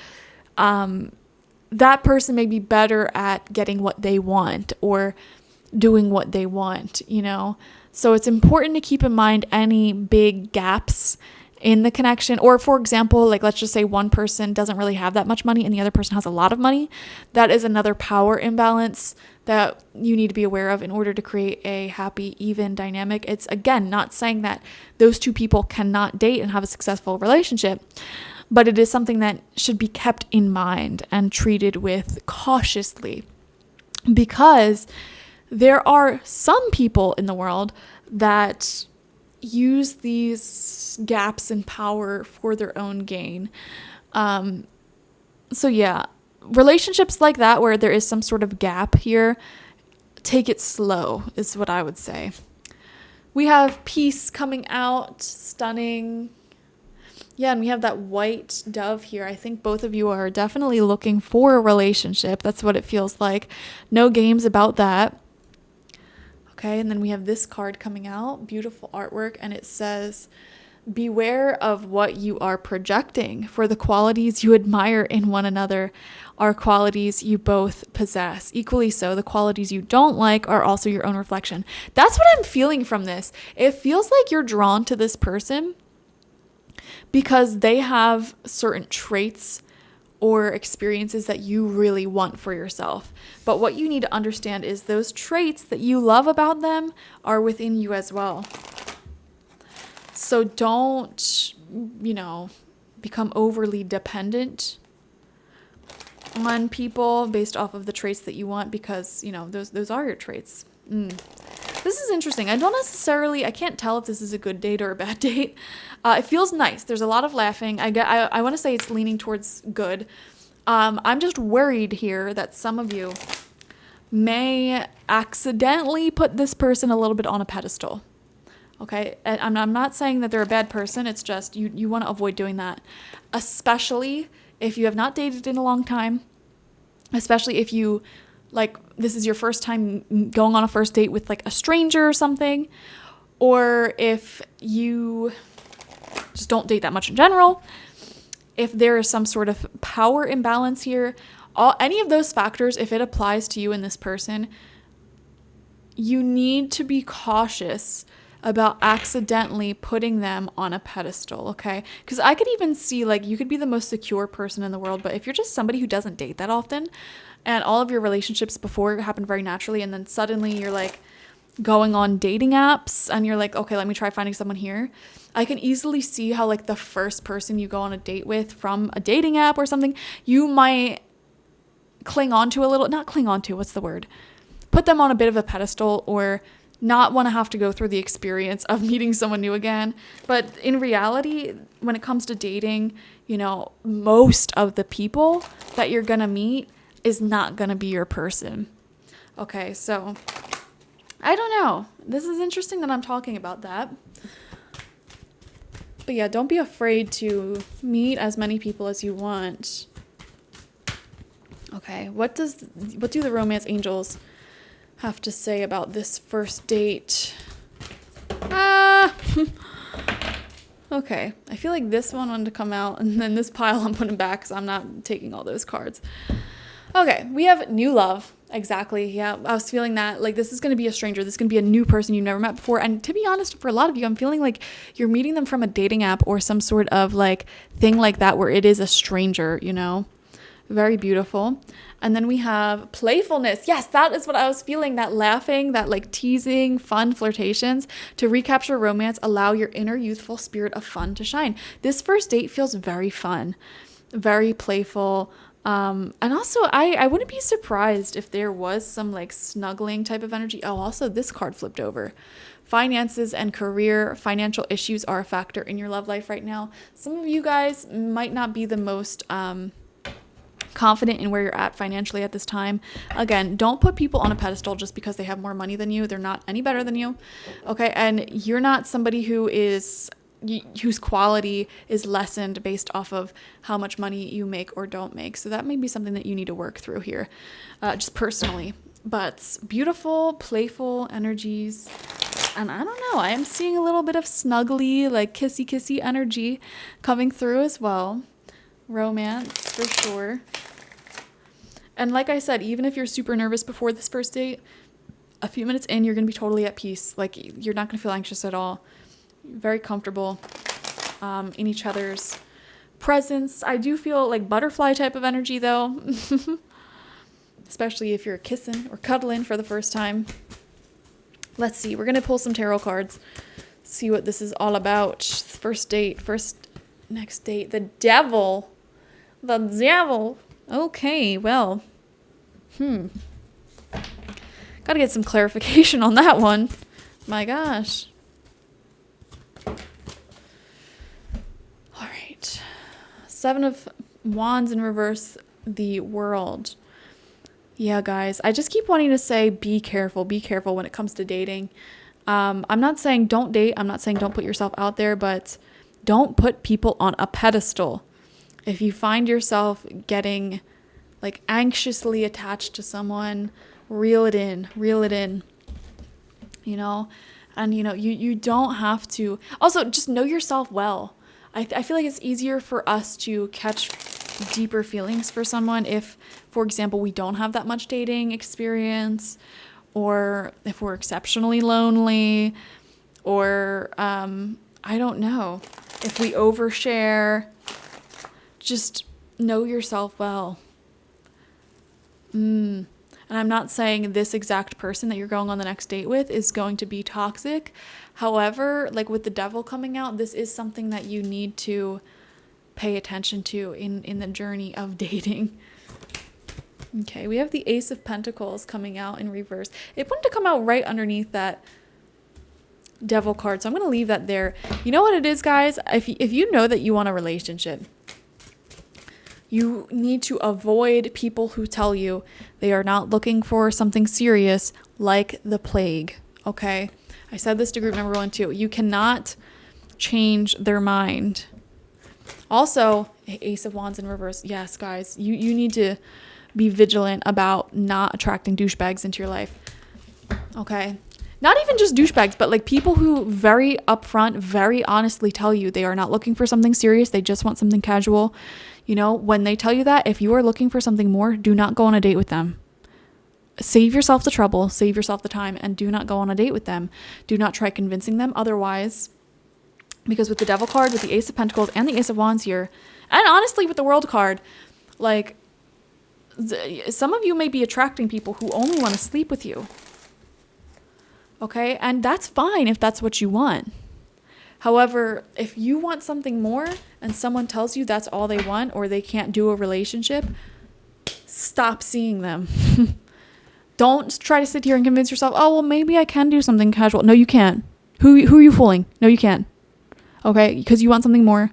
that person may be better at getting what they want or doing what they want, you know. So it's important to keep in mind any big gaps in the connection. Or for example, like let's just say one person doesn't really have that much money and the other person has a lot of money. That is another power imbalance that you need to be aware of in order to create a happy, even dynamic. It's again not saying that those two people cannot date and have a successful relationship, but it is something that should be kept in mind and treated with cautiously, because there are some people in the world that use these gaps in power for their own gain. So yeah, relationships like that where there is some sort of gap here, take it slow is what I would say. We have Peace coming out, stunning. Yeah, and we have that white dove here. I think both of you are definitely looking for a relationship. That's what it feels like. No games about that. Okay, and then we have this card coming out, beautiful artwork, and it says, beware of what you are projecting, for the qualities you admire in one another are qualities you both possess. Equally so, the qualities you don't like are also your own reflection. That's what I'm feeling from this. It feels like you're drawn to this person because they have certain traits or experiences that you really want for yourself. But what you need to understand is those traits that you love about them are within you as well. So don't, become overly dependent on people based off of the traits that you want, because, you know, those are your traits. This is interesting. I can't tell if this is a good date or a bad date. It feels nice. There's a lot of laughing. I want to say it's leaning towards good. I'm just worried here that some of you may accidentally put this person a little bit on a pedestal. Okay, and I'm not saying that they're a bad person. It's just you want to avoid doing that, especially if you have not dated in a long time, especially if you, like, this is your first time going on a first date with, like, a stranger or something, or if you just don't date that much in general, if there is some sort of power imbalance here, any of those factors, if it applies to you and this person, you need to be cautious about accidentally putting them on a pedestal, okay? Because I could even see, like, you could be the most secure person in the world, but if you're just somebody who doesn't date that often, and all of your relationships before happened very naturally, and then suddenly you're, like, going on dating apps, and you're like, okay, let me try finding someone here, I can easily see how, like, the first person you go on a date with from a dating app or something, you might cling on to a little, not cling on to, what's the word? Put them on a bit of a pedestal, or not want to have to go through the experience of meeting someone new again. But in reality, when it comes to dating, you know, most of the people that you're going to meet is not going to be your person. Okay, so I don't know. This is interesting that I'm talking about that. But yeah, don't be afraid to meet as many people as you want. Okay, what do the romance angels have to say about this first date? Okay, I feel like this one wanted to come out, and then this pile I'm putting back because I'm not taking all those cards. Okay, we have new love. Exactly. Yeah, I was feeling that, like, this is going to be a stranger. This is going to be a new person you've never met before. And to be honest, for a lot of you, I'm feeling like you're meeting them from a dating app or some sort of, like, thing like that where it is a stranger, you know? Very beautiful. And then we have playfulness. Yes, that is what I was feeling. That laughing, that, like, teasing, fun flirtations. To recapture romance, allow your inner youthful spirit of fun to shine. This first date feels very fun, very playful. And also, I wouldn't be surprised if there was some, like, snuggling type of energy. Oh, also, this card flipped over. Finances and career, financial issues are a factor in your love life right now. Some of you guys might not be the most confident in where you're at financially at this time. Again, don't put people on a pedestal just because they have more money than you. They're not any better than you. Okay, and you're not somebody whose quality is lessened based off of how much money you make or don't make. So that may be something that you need to work through here, just personally. But beautiful, playful energies. And I don't know, I am seeing a little bit of snuggly, like, kissy energy coming through as well. Romance, for sure. And like I said, even if you're super nervous before this first date, a few minutes in, you're going to be totally at peace. Like, you're not going to feel anxious at all. Very comfortable in each other's presence. I do feel like butterfly type of energy, though. Especially if you're kissing or cuddling for the first time. Let's see. We're going to pull some tarot cards. See what this is all about. First date. Next date. The devil. The devil. Okay, well. Gotta get some clarification on that one. My gosh. Alright. 7 of Wands in reverse. The World. Yeah, guys. I just keep wanting to say be careful when it comes to dating. I'm not saying don't date. I'm not saying don't put yourself out there, but don't put people on a pedestal. If you find yourself getting, like, anxiously attached to someone, reel it in, you know? And, you know, you don't have to. Also, just know yourself well. I feel like it's easier for us to catch deeper feelings for someone if, for example, we don't have that much dating experience, or if we're exceptionally lonely, or, I don't know, if we overshare. Just know yourself well. And I'm not saying this exact person that you're going on the next date with is going to be toxic. However, like with the devil coming out, this is something that you need to pay attention to in the journey of dating. Okay, we have the Ace of Pentacles coming out in reverse. It wanted to come out right underneath that Devil card, so I'm going to leave that there. You know what it is, guys? If you know that you want a relationship, you need to avoid people who tell you they are not looking for something serious, like the plague, okay? I said this to group number 1 too. You cannot change their mind. Also, Ace of Wands in reverse. Yes, guys, you need to be vigilant about not attracting douchebags into your life, okay? Not even just douchebags, but like people who very upfront, very honestly tell you they are not looking for something serious. They just want something casual. You know, when they tell you that, if you are looking for something more, do not go on a date with them. Save yourself the trouble, save yourself the time, and do not go on a date with them. Do not try convincing them otherwise. Because with the Devil card, with the Ace of Pentacles, and the Ace of Wands here, and honestly with the World card, like, some of you may be attracting people who only want to sleep with you. Okay? And that's fine if that's what you want. However, if you want something more and someone tells you that's all they want or they can't do a relationship, stop seeing them. Don't try to sit here and convince yourself, oh, well, maybe I can do something casual. No, you can't. Who are you fooling? No, you can't. Okay? Because you want something more.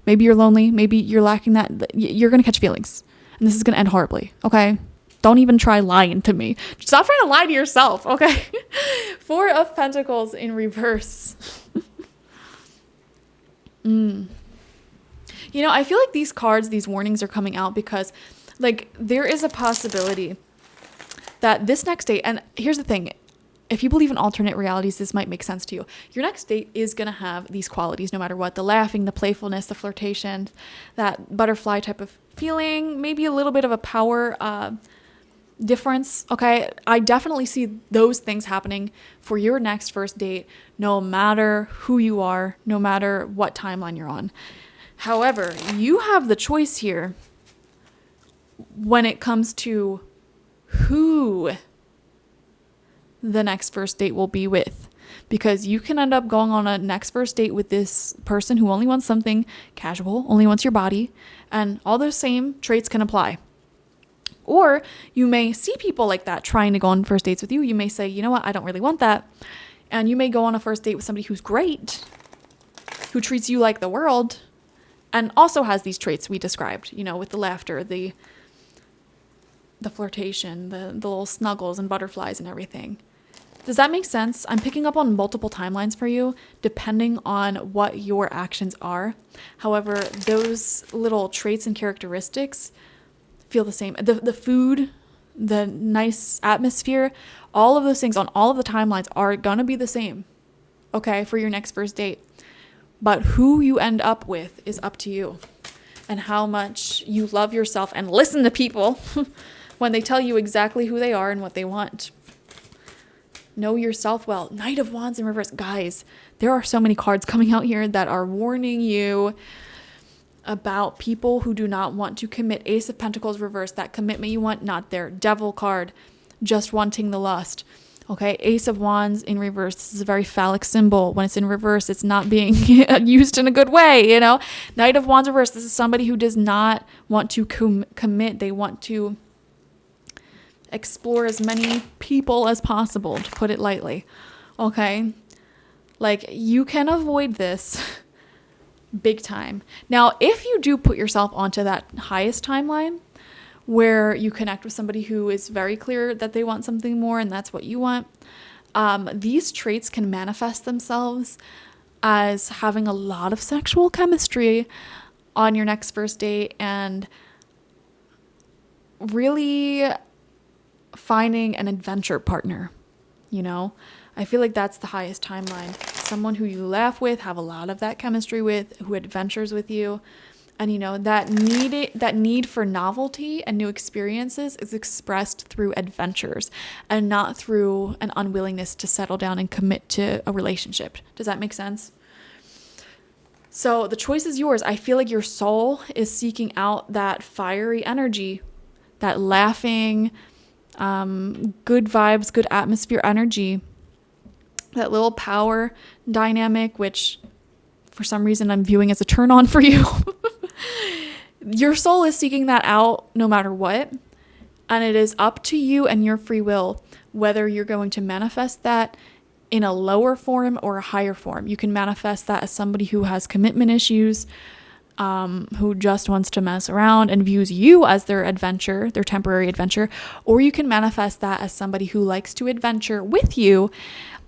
Maybe you're lonely. Maybe you're lacking that. You're going to catch feelings. And this is going to end horribly. Okay? Don't even try lying to me. Stop trying to lie to yourself, okay? 4 of Pentacles in reverse. You know, I feel like these cards, these warnings are coming out because, like, there is a possibility that this next date, and here's the thing, if you believe in alternate realities, this might make sense to you. Your next date is going to have these qualities no matter what. The laughing, the playfulness, the flirtation, that butterfly type of feeling, maybe a little bit of a power difference, okay? I definitely see those things happening for your next first date, no matter who you are, no matter what timeline you're on. However, you have the choice here when it comes to who the next first date will be with, because you can end up going on a next first date with this person who only wants something casual, only wants your body, and all those same traits can apply. Or you may see people like that trying to go on first dates with you. You may say, you know what, I don't really want that. And you may go on a first date with somebody who's great, who treats you like the world, and also has these traits we described, you know, with the laughter, the flirtation, the little snuggles and butterflies and everything. Does that make sense? I'm picking up on multiple timelines for you, depending on what your actions are. However, those little traits and characteristics feel the same. The food, the nice atmosphere, all of those things on all of the timelines are gonna be the same, okay, for your next first date. But who you end up with is up to you, and how much you love yourself and listen to people when they tell you exactly who they are and what they want. Know yourself well. Knight of Wands in reverse. Guys, there are so many cards coming out here that are warning you about people who do not want to commit. Ace of Pentacles reverse, that commitment you want, not there. Devil card, just wanting the lust. Okay, Ace of Wands in reverse. This is a very phallic symbol. When it's in reverse, it's not being used in a good way, you know? Knight of Wands reverse. This is somebody who does not want to commit. They want to explore as many people as possible, to put it lightly. Okay? Like, you can avoid this big time. Now, if you do put yourself onto that highest timeline where you connect with somebody who is very clear that they want something more and that's what you want, these traits can manifest themselves as having a lot of sexual chemistry on your next first date and really finding an adventure partner, you know? I feel like that's the highest timeline. Someone who you laugh with, have a lot of that chemistry with, who adventures with you. And, you know, that need for novelty and new experiences is expressed through adventures and not through an unwillingness to settle down and commit to a relationship. Does that make sense? So the choice is yours. I feel like your soul is seeking out that fiery energy, that laughing, good vibes, good atmosphere energy, that little power dynamic, which for some reason I'm viewing as a turn on for you. Your soul is seeking that out no matter what. And it is up to you and your free will whether you're going to manifest that in a lower form or a higher form. You can manifest that as somebody who has commitment issues, who just wants to mess around and views you as their adventure, their temporary adventure, or you can manifest that as somebody who likes to adventure with you,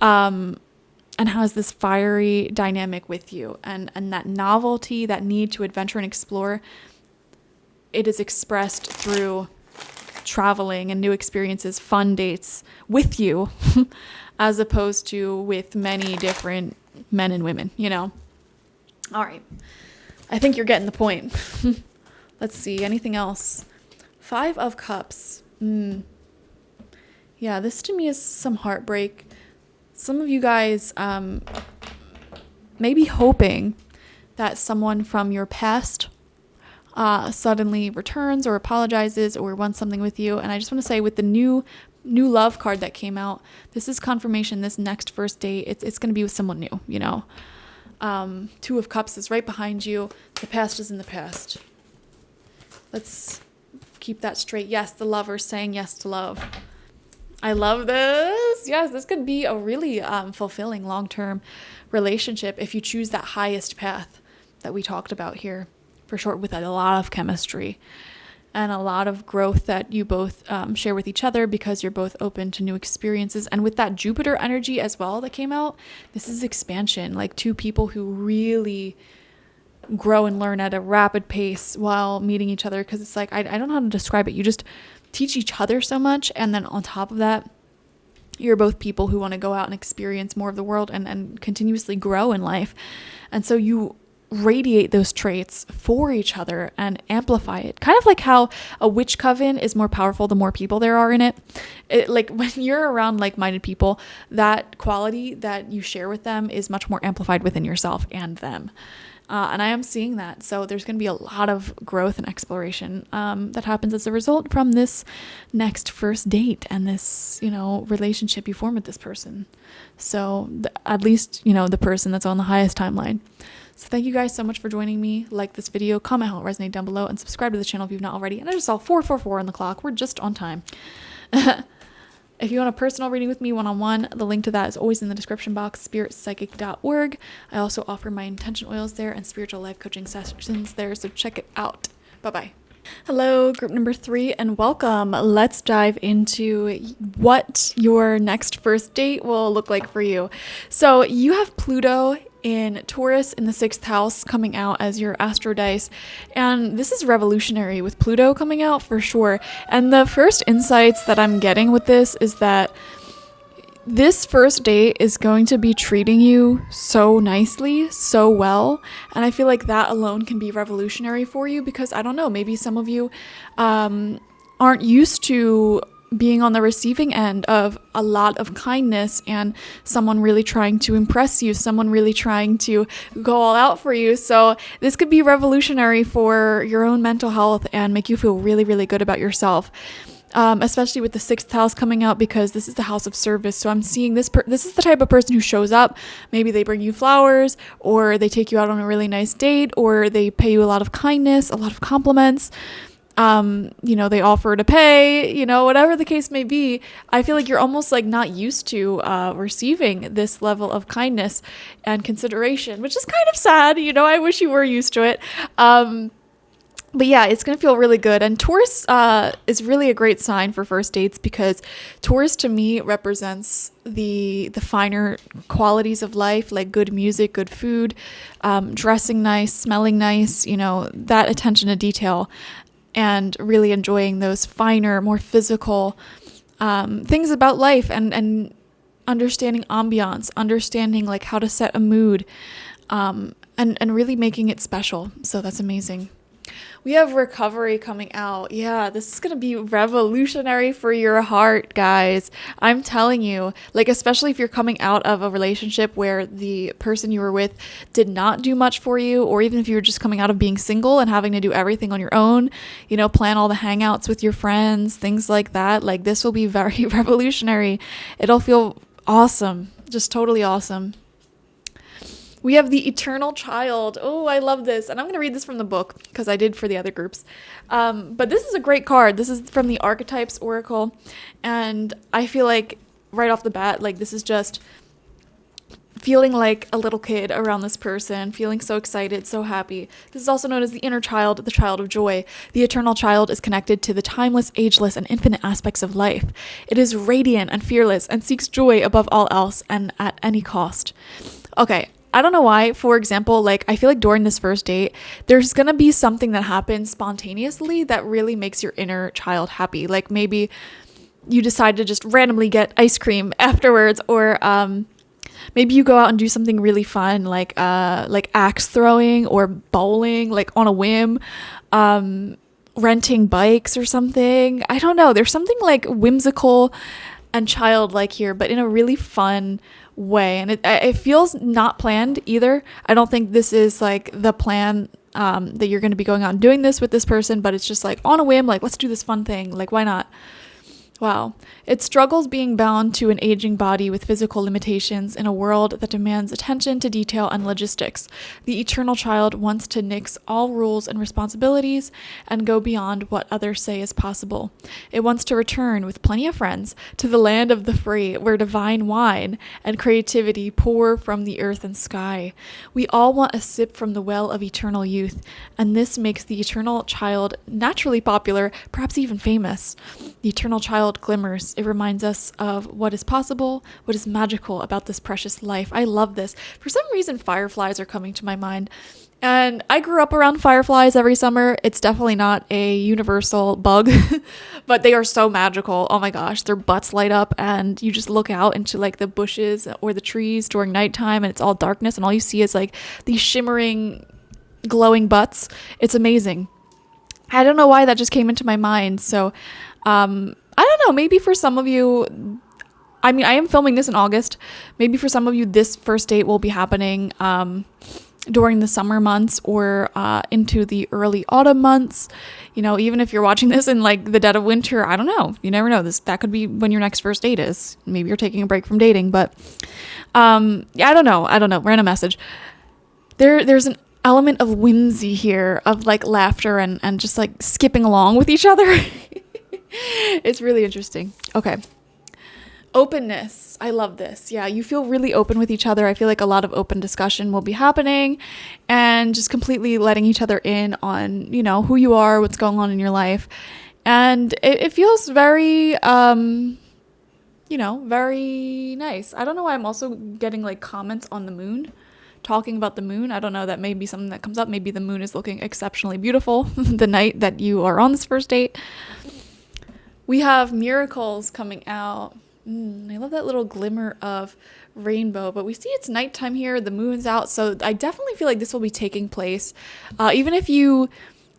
and has this fiery dynamic with you, and that novelty, that need to adventure and explore, it is expressed through traveling and new experiences, fun dates with you, as opposed to with many different men and women, you know? All right. I think you're getting the point. Let's see. Anything else? 5 of Cups. Yeah, this to me is some heartbreak. Some of you guys may be hoping that someone from your past suddenly returns or apologizes or wants something with you. And I just want to say, with the new love card that came out, this is confirmation. This next first date, it's going to be with someone new, you know. 2 of Cups is right behind you. The past is in the past. Let's keep that straight. Yes, the lover saying yes to love. I love this. Yes, this could be a really fulfilling long-term relationship if you choose that highest path that we talked about here, for short, with a lot of chemistry and a lot of growth that you both share with each other, because you're both open to new experiences. And with that Jupiter energy as well that came out, this is expansion, like 2 people who really grow and learn at a rapid pace while meeting each other. Because it's like, I don't know how to describe it. You just teach each other so much. And then on top of that, you're both people who want to go out and experience more of the world and continuously grow in life. And so you radiate those traits for each other and amplify it. Kind of like how a witch coven is more powerful the more people there are in it. Like when you're around like-minded people, that quality that you share with them is much more amplified within yourself and them. And I am seeing that. So there's going to be a lot of growth and exploration that happens as a result from this next first date and this, you know, relationship you form with this person. So at least, you know, the person that's on the highest timeline. So thank you guys so much for joining me. Like this video, comment how it resonated down below, and subscribe to the channel if you've not already. And I just saw 444 on the clock. We're just on time. If you want a personal reading with me one-on-one, the link to that is always in the description box, spiritpsychic.org. I also offer my intention oils there and spiritual life coaching sessions there, so check it out. Bye-bye. Hello, group number 3, and welcome. Let's dive into what your next first date will look like for you. So you have Pluto in Taurus in the 6th house coming out as your astro dice, and this is revolutionary with Pluto coming out for sure. And the first insights that I'm getting with this is that this first date is going to be treating you so nicely, so well, and I feel like that alone can be revolutionary for you, because I don't know, maybe some of you aren't used to being on the receiving end of a lot of kindness and someone really trying to impress you, someone really trying to go all out for you. So this could be revolutionary for your own mental health and make you feel really, really good about yourself. Especially with the 6th house coming out, because this is the house of service. So I'm seeing this is the type of person who shows up. Maybe they bring you flowers, or they take you out on a really nice date, or they pay you a lot of kindness, a lot of compliments. You know, they offer to pay, you know, whatever the case may be. I feel like you're almost like not used to receiving this level of kindness and consideration, which is kind of sad. You know, I wish you were used to it. But yeah, it's going to feel really good. And Taurus is really a great sign for first dates, because Taurus to me represents the finer qualities of life, like good music, good food, dressing nice, smelling nice, you know, that attention to detail, and really enjoying those finer, more physical things about life, and understanding ambiance, understanding like how to set a mood, and really making it special. So that's amazing. We have Recovery coming out. Yeah, this is going to be revolutionary for your heart, guys. I'm telling you, like, especially if you're coming out of a relationship where the person you were with did not do much for you, or even if you were just coming out of being single and having to do everything on your own, you know, plan all the hangouts with your friends, things like that. Like, this will be very revolutionary. It'll feel awesome, just totally awesome. We have the eternal child. Oh, I love this. And I'm going to read this from the book because I did for the other groups. But this is a great card. This is from the Archetypes Oracle. And I feel like right off the bat, like this is just feeling like a little kid around this person, feeling so excited, so happy. This is also known as the inner child, the child of joy. The eternal child is connected to the timeless, ageless, and infinite aspects of life. It is radiant and fearless and seeks joy above all else and at any cost. Okay, I don't know why. For example, like I feel like during this first date, there's going to be something that happens spontaneously that really makes your inner child happy. Like maybe you decide to just randomly get ice cream afterwards, or maybe you go out and do something really fun, like axe throwing or bowling, like on a whim, renting bikes or something. I don't know. There's something like whimsical and childlike here, but in a really fun way. And it feels not planned either. I don't think this is like the plan that you're going to be going out and doing this with this person, but it's just like on a whim, like let's do this fun thing. Like why not? Wow. It struggles being bound to an aging body with physical limitations in a world that demands attention to detail and logistics. The eternal child wants to nix all rules and responsibilities and go beyond what others say is possible. It wants to return with plenty of friends to the land of the free, where divine wine and creativity pour from the earth and sky. We all want a sip from the well of eternal youth, and this makes the eternal child naturally popular, perhaps even famous. The eternal child glimmers. It reminds us of what is possible, what is magical about this precious life. I love this. For some reason, fireflies are coming to my mind. And I grew up around fireflies every summer. It's definitely not a universal bug, but they are so magical. Oh my gosh, their butts light up and you just look out into like the bushes or the trees during nighttime and it's all darkness and all you see is like these shimmering, glowing butts. It's amazing. I don't know why that just came into my mind. So, I don't know, maybe for some of you, I mean, I am filming this in August. Maybe for some of you, this first date will be happening during the summer months or into the early autumn months. You know, even if you're watching this in like the dead of winter, I don't know. You never know. That could be when your next first date is. Maybe you're taking a break from dating, but yeah, I don't know. Random message. There's an element of whimsy here, of like laughter and just like skipping along with each other. It's really interesting. Okay. Openness. I love this. Yeah, you feel really open with each other. I feel like a lot of open discussion will be happening and just completely letting each other in on, you know, who you are, what's going on in your life. And it feels very, you know, very nice. I don't know why I'm also getting like comments on the moon, talking about the moon. I don't know. That may be something that comes up. Maybe the moon is looking exceptionally beautiful the night that you are on this first date. We have miracles coming out. I love that little glimmer of rainbow, but we see it's nighttime here. The moon's out. So I definitely feel like this will be taking place. Even if you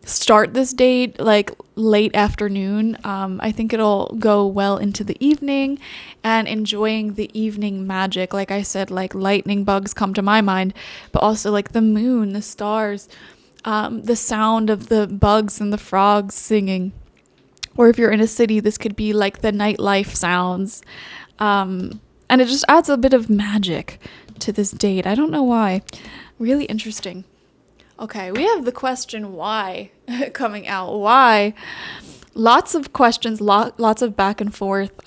start this date like late afternoon, I think it'll go well into the evening and enjoying the evening magic. Like I said, like lightning bugs come to my mind, but also like the moon, the stars, the sound of the bugs and the frogs singing. Or if you're in a city, this could be like the nightlife sounds. And it just adds a bit of magic to this date. I don't know why. Really interesting. Okay, we have the question why coming out. Why? Lots of questions, lots of back and forth,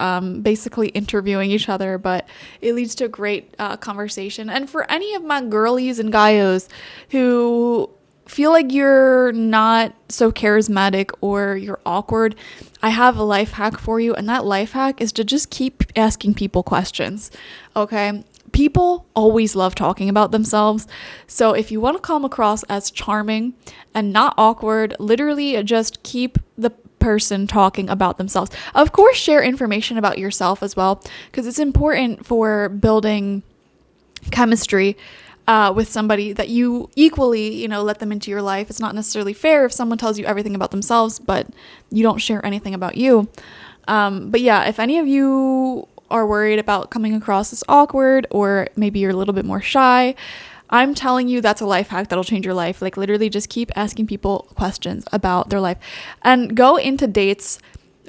basically interviewing each other, but it leads to a great conversation. And for any of my girlies and guys who feel like you're not so charismatic or you're awkward, I have a life hack for you, and that life hack is to just keep asking people questions. Okay? People always love talking about themselves. So if you want to come across as charming and not awkward, literally just keep the person talking about themselves. Of course, share information about yourself as well, because it's important for building chemistry with somebody that you equally, you know, let them into your life. It's not necessarily fair if someone tells you everything about themselves, but you don't share anything about you. But yeah, if any of you are worried about coming across as awkward, or maybe you're a little bit more shy, I'm telling you that's a life hack that'll change your life. Like literally just keep asking people questions about their life and go into dates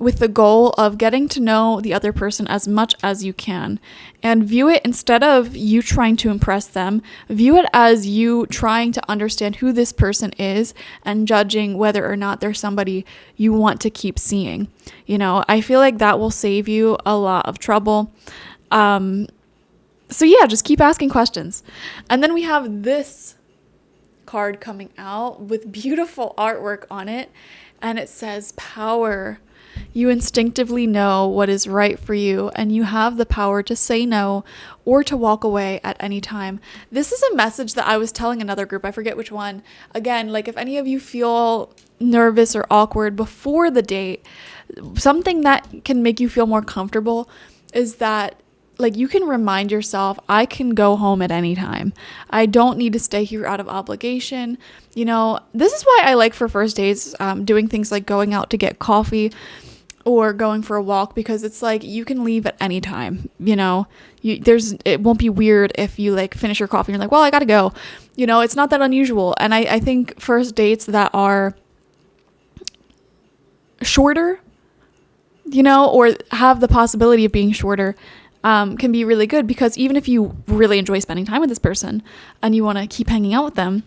with the goal of getting to know the other person as much as you can, and view it, instead of you trying to impress them, view it as you trying to understand who this person is and judging whether or not they're somebody you want to keep seeing. You know, I feel like that will save you a lot of trouble. So yeah, just keep asking questions. And then we have this card coming out with beautiful artwork on it, and it says power. You instinctively know what is right for you, and you have the power to say no or to walk away at any time. This is a message that I was telling another group, I forget which one. Again, like if any of you feel nervous or awkward before the date, something that can make you feel more comfortable is that, like, you can remind yourself, I can go home at any time. I don't need to stay here out of obligation. You know, this is why I like for first dates doing things like going out to get coffee or going for a walk, because it's like you can leave at any time. You know, it won't be weird if you like finish your coffee and you're like, well, I gotta go. You know, it's not that unusual. And I think first dates that are shorter, you know, or have the possibility of being shorter, can be really good, because even if you really enjoy spending time with this person and you want to keep hanging out with them,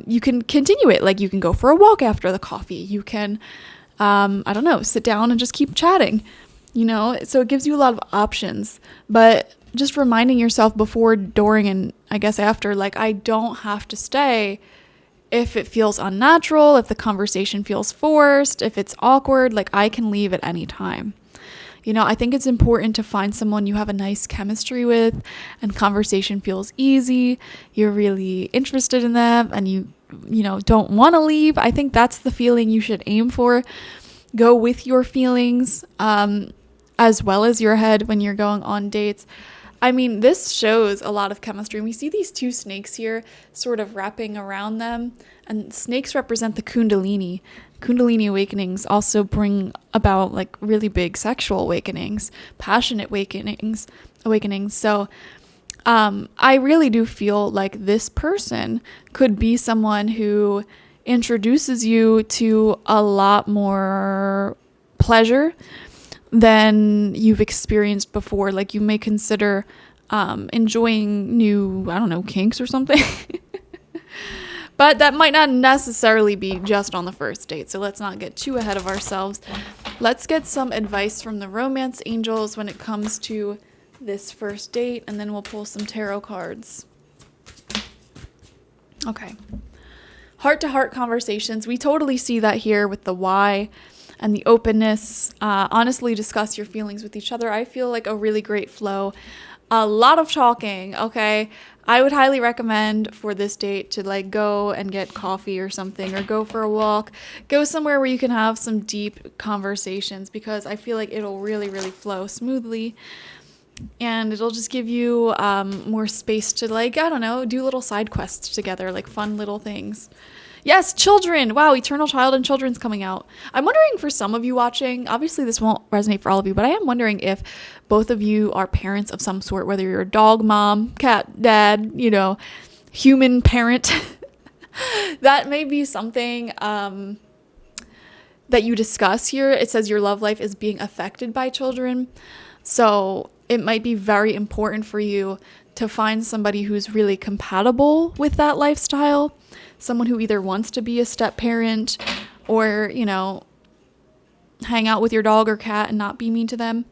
you can continue it. Like you can go for a walk after the coffee. You can, I don't know, sit down and just keep chatting, you know? So it gives you a lot of options, but just reminding yourself before, during, and I guess after, like, I don't have to stay if it feels unnatural, if the conversation feels forced, if it's awkward, like I can leave at any time. You know, I think it's important to find someone you have a nice chemistry with and conversation feels easy. You're really interested in them and you know, don't want to leave. I think that's the feeling you should aim for. Go with your feelings, as well as your head when you're going on dates. I mean, this shows a lot of chemistry. We see these two snakes here sort of wrapping around them, and snakes represent the Kundalini. Kundalini awakenings also bring about like really big sexual awakenings, passionate awakenings. So I really do feel like this person could be someone who introduces you to a lot more pleasure than you've experienced before. Like you may consider enjoying new, I don't know, kinks or something. But that might not necessarily be just on the first date, so let's not get too ahead of ourselves. Let's get some advice from the romance angels when it comes to this first date, and then we'll pull some tarot cards. Okay. Heart-to-heart conversations. We totally see that here with the why and the openness. Honestly, discuss your feelings with each other. I feel like a really great flow. A lot of talking, okay? I would highly recommend for this date to like go and get coffee or something, or go for a walk, go somewhere where you can have some deep conversations, because I feel like it'll really, really flow smoothly, and it'll just give you more space to, like, I don't know, do little side quests together, like fun little things. Yes, children. Wow, Eternal Child and Children's coming out. I'm wondering, for some of you watching, obviously this won't resonate for all of you, but I am wondering if both of you are parents of some sort, whether you're a dog mom, cat dad, you know, human parent. That may be something that you discuss here. It says your love life is being affected by children. So it might be very important for you to find somebody who's really compatible with that lifestyle. Someone who either wants to be a step parent or, you know, hang out with your dog or cat and not be mean to them.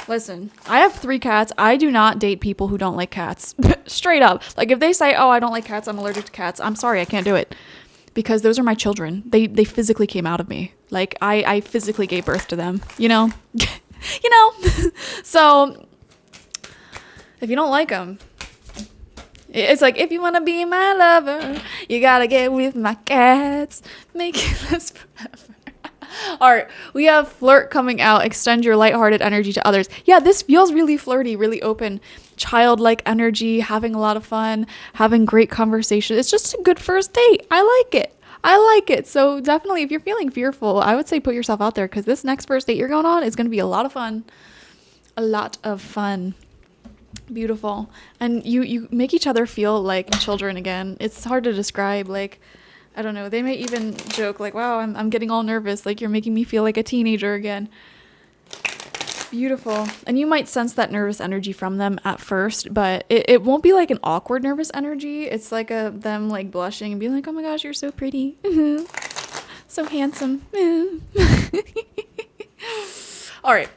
Listen, I have 3 cats. I do not date people who don't like cats. Straight up. Like if they say, oh, I don't like cats, I'm allergic to cats, I'm sorry, I can't do it. Because those are my children. They physically came out of me. Like I physically gave birth to them, you know? You know? So if you don't like them, it's like, if you want to be my lover, you gotta get with my cats. Make it last forever. All right, we have flirt coming out. Extend your lighthearted energy to others. Yeah, this feels really flirty, really open, childlike energy, having a lot of fun, having great conversation. It's just a good first date. I like it. So definitely, if you're feeling fearful, I would say put yourself out there, because this next first date you're going on is going to be a lot of fun. A lot of fun. Beautiful. And you make each other feel like children again. It's hard to describe. Like, I don't know. They may even joke like, wow, I'm getting all nervous. Like, you're making me feel like a teenager again. Beautiful. And you might sense that nervous energy from them at first, but it won't be like an awkward nervous energy. It's like them like blushing and being like, oh my gosh, you're so pretty. So handsome. All right.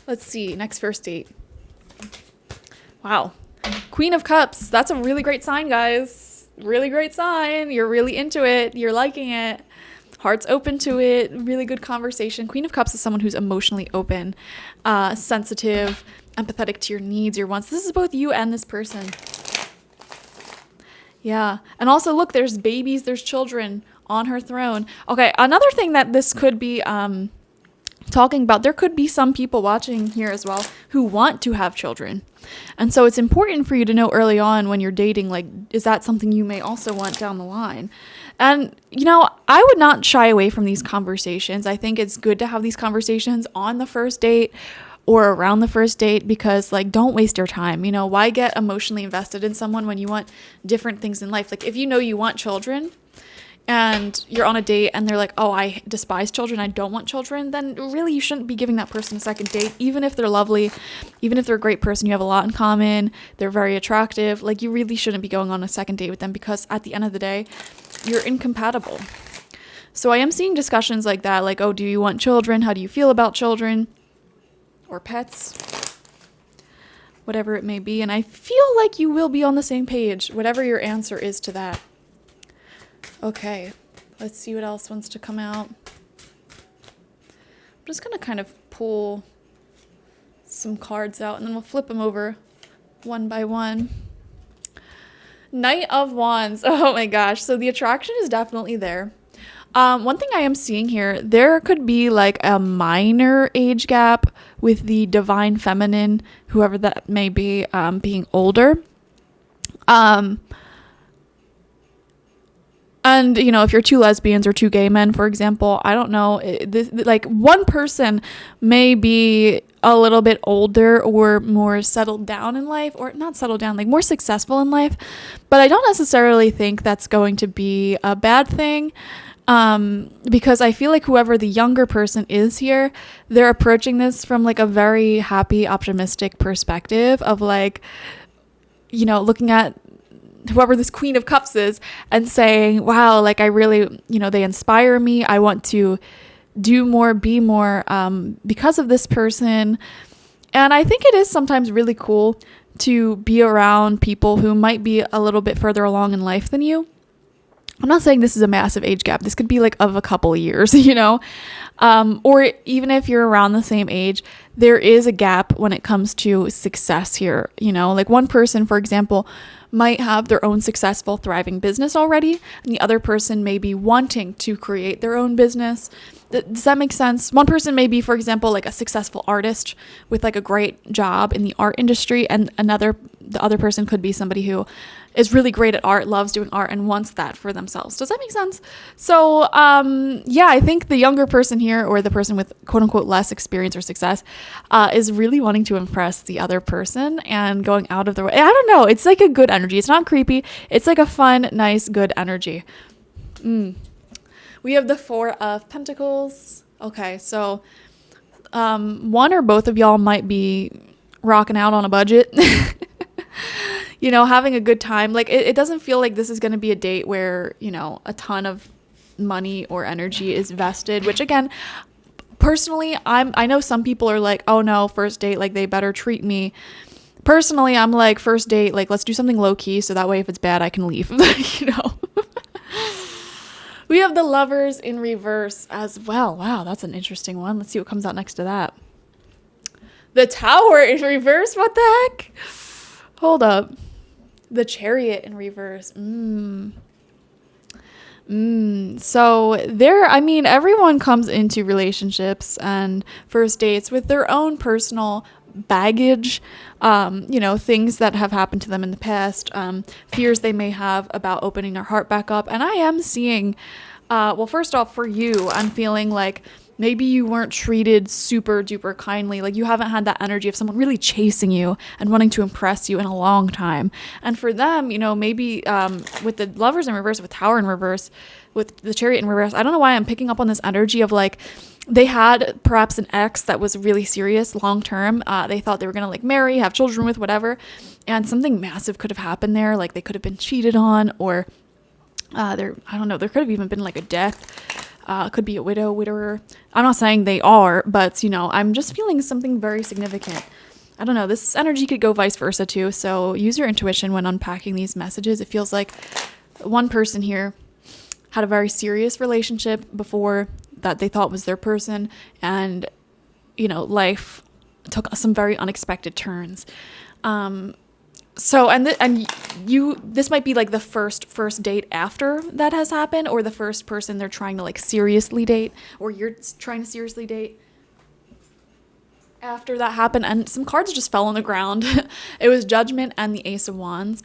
Let's see. Next first date. Wow. Queen of Cups. That's a really great sign, guys. Really great sign. You're really into it. You're liking it. Heart's open to it. Really good conversation. Queen of Cups is someone who's emotionally open, sensitive, empathetic to your needs, your wants. This is both you and this person. Yeah. And also, look, there's babies, there's children on her throne. Okay, another thing that this could be talking about, there could be some people watching here as well who want to have children. And so it's important for you to know early on when you're dating, like, is that something you may also want down the line? And, I would not shy away from these conversations. I think it's good to have these conversations on the first date or around the first date because, like, don't waste your time. Why get emotionally invested in someone when you want different things in life? Like, if you want children and you're on a date and they're like, oh, I despise children, I don't want children, then really you shouldn't be giving that person a second date, even if they're lovely, even if they're a great person, you have a lot in common, they're very attractive. Like, you really shouldn't be going on a second date with them because at the end of the day, you're incompatible. So I am seeing discussions like that, like, oh, do you want children? How do you feel about children? Or pets? Whatever it may be. And I feel like you will be on the same page, whatever your answer is to that. Okay, let's see what else wants to come out. I'm just going to kind of pull some cards out and then we'll flip them over one by one. Knight of Wands. Oh my gosh. So the attraction is definitely there. One thing I am seeing here, there could be like a minor age gap with the divine feminine, whoever that may be, being older. And, if you're two lesbians or two gay men, for example, I don't know, like one person may be a little bit older or more settled down in life, or not settled down, like more successful in life. But I don't necessarily think that's going to be a bad thing. Because I feel like whoever the younger person is here, they're approaching this from like a very happy, optimistic perspective of like, looking at whoever this Queen of Cups is and saying, wow, like I really, they inspire me. I want to do more, be more, because of this person. And I think it is sometimes really cool to be around people who might be a little bit further along in life than you. I'm not saying this is a massive age gap. This could be like of a couple of years, or even if you're around the same age, there is a gap when it comes to success here. Like one person, for example, might have their own successful, thriving business already, and the other person may be wanting to create their own business. Does that make sense? One person may be, for example, like a successful artist with like a great job in the art industry, and the other person could be somebody who is really great at art, loves doing art, and wants that for themselves. Does that make sense? So, yeah, I think the younger person here, or the person with quote unquote less experience or success, is really wanting to impress the other person and going out of their way. I don't know. It's like a good energy. It's not creepy. It's like a fun, nice, good energy. We have the Four of Pentacles. Okay, so one or both of y'all might be rocking out on a budget. Having a good time. Like it doesn't feel like this is going to be a date where, a ton of money or energy is vested, which again, personally, I know some people are like, oh no, first date, like they better treat me. Personally, I'm like, first date, like let's do something low key so that way if it's bad, I can leave, We have the Lovers in reverse as well. Wow, that's an interesting one. Let's see what comes out next to that. The Tower in reverse. What the heck? Hold up. The Chariot in reverse. So everyone comes into relationships and first dates with their own personal baggage, things that have happened to them in the past, fears they may have about opening their heart back up. And I am seeing, first off, for you, I'm feeling like maybe you weren't treated super duper kindly. Like you haven't had that energy of someone really chasing you and wanting to impress you in a long time. And for them, maybe with the Lovers in reverse, with Tower in reverse, with the Chariot in reverse, I don't know why I'm picking up on this energy of like, they had perhaps an ex that was really serious long term. They thought they were gonna like marry, have children with, whatever, and something massive could have happened there. Like they could have been cheated on, or I don't know, there could have even been like a death. Could be a widower. I'm not saying they are, but you know, I'm just feeling something very significant. I don't know, this energy could go vice versa too. So use your intuition when unpacking these messages. It feels like one person here had a very serious relationship before that they thought was their person, and you know, life took some very unexpected turns. So this might be like the first date after that has happened, or the first person they're trying to like seriously date, or you're trying to seriously date after that happened. And some cards just fell on the ground. It was Judgment and the Ace of Wands.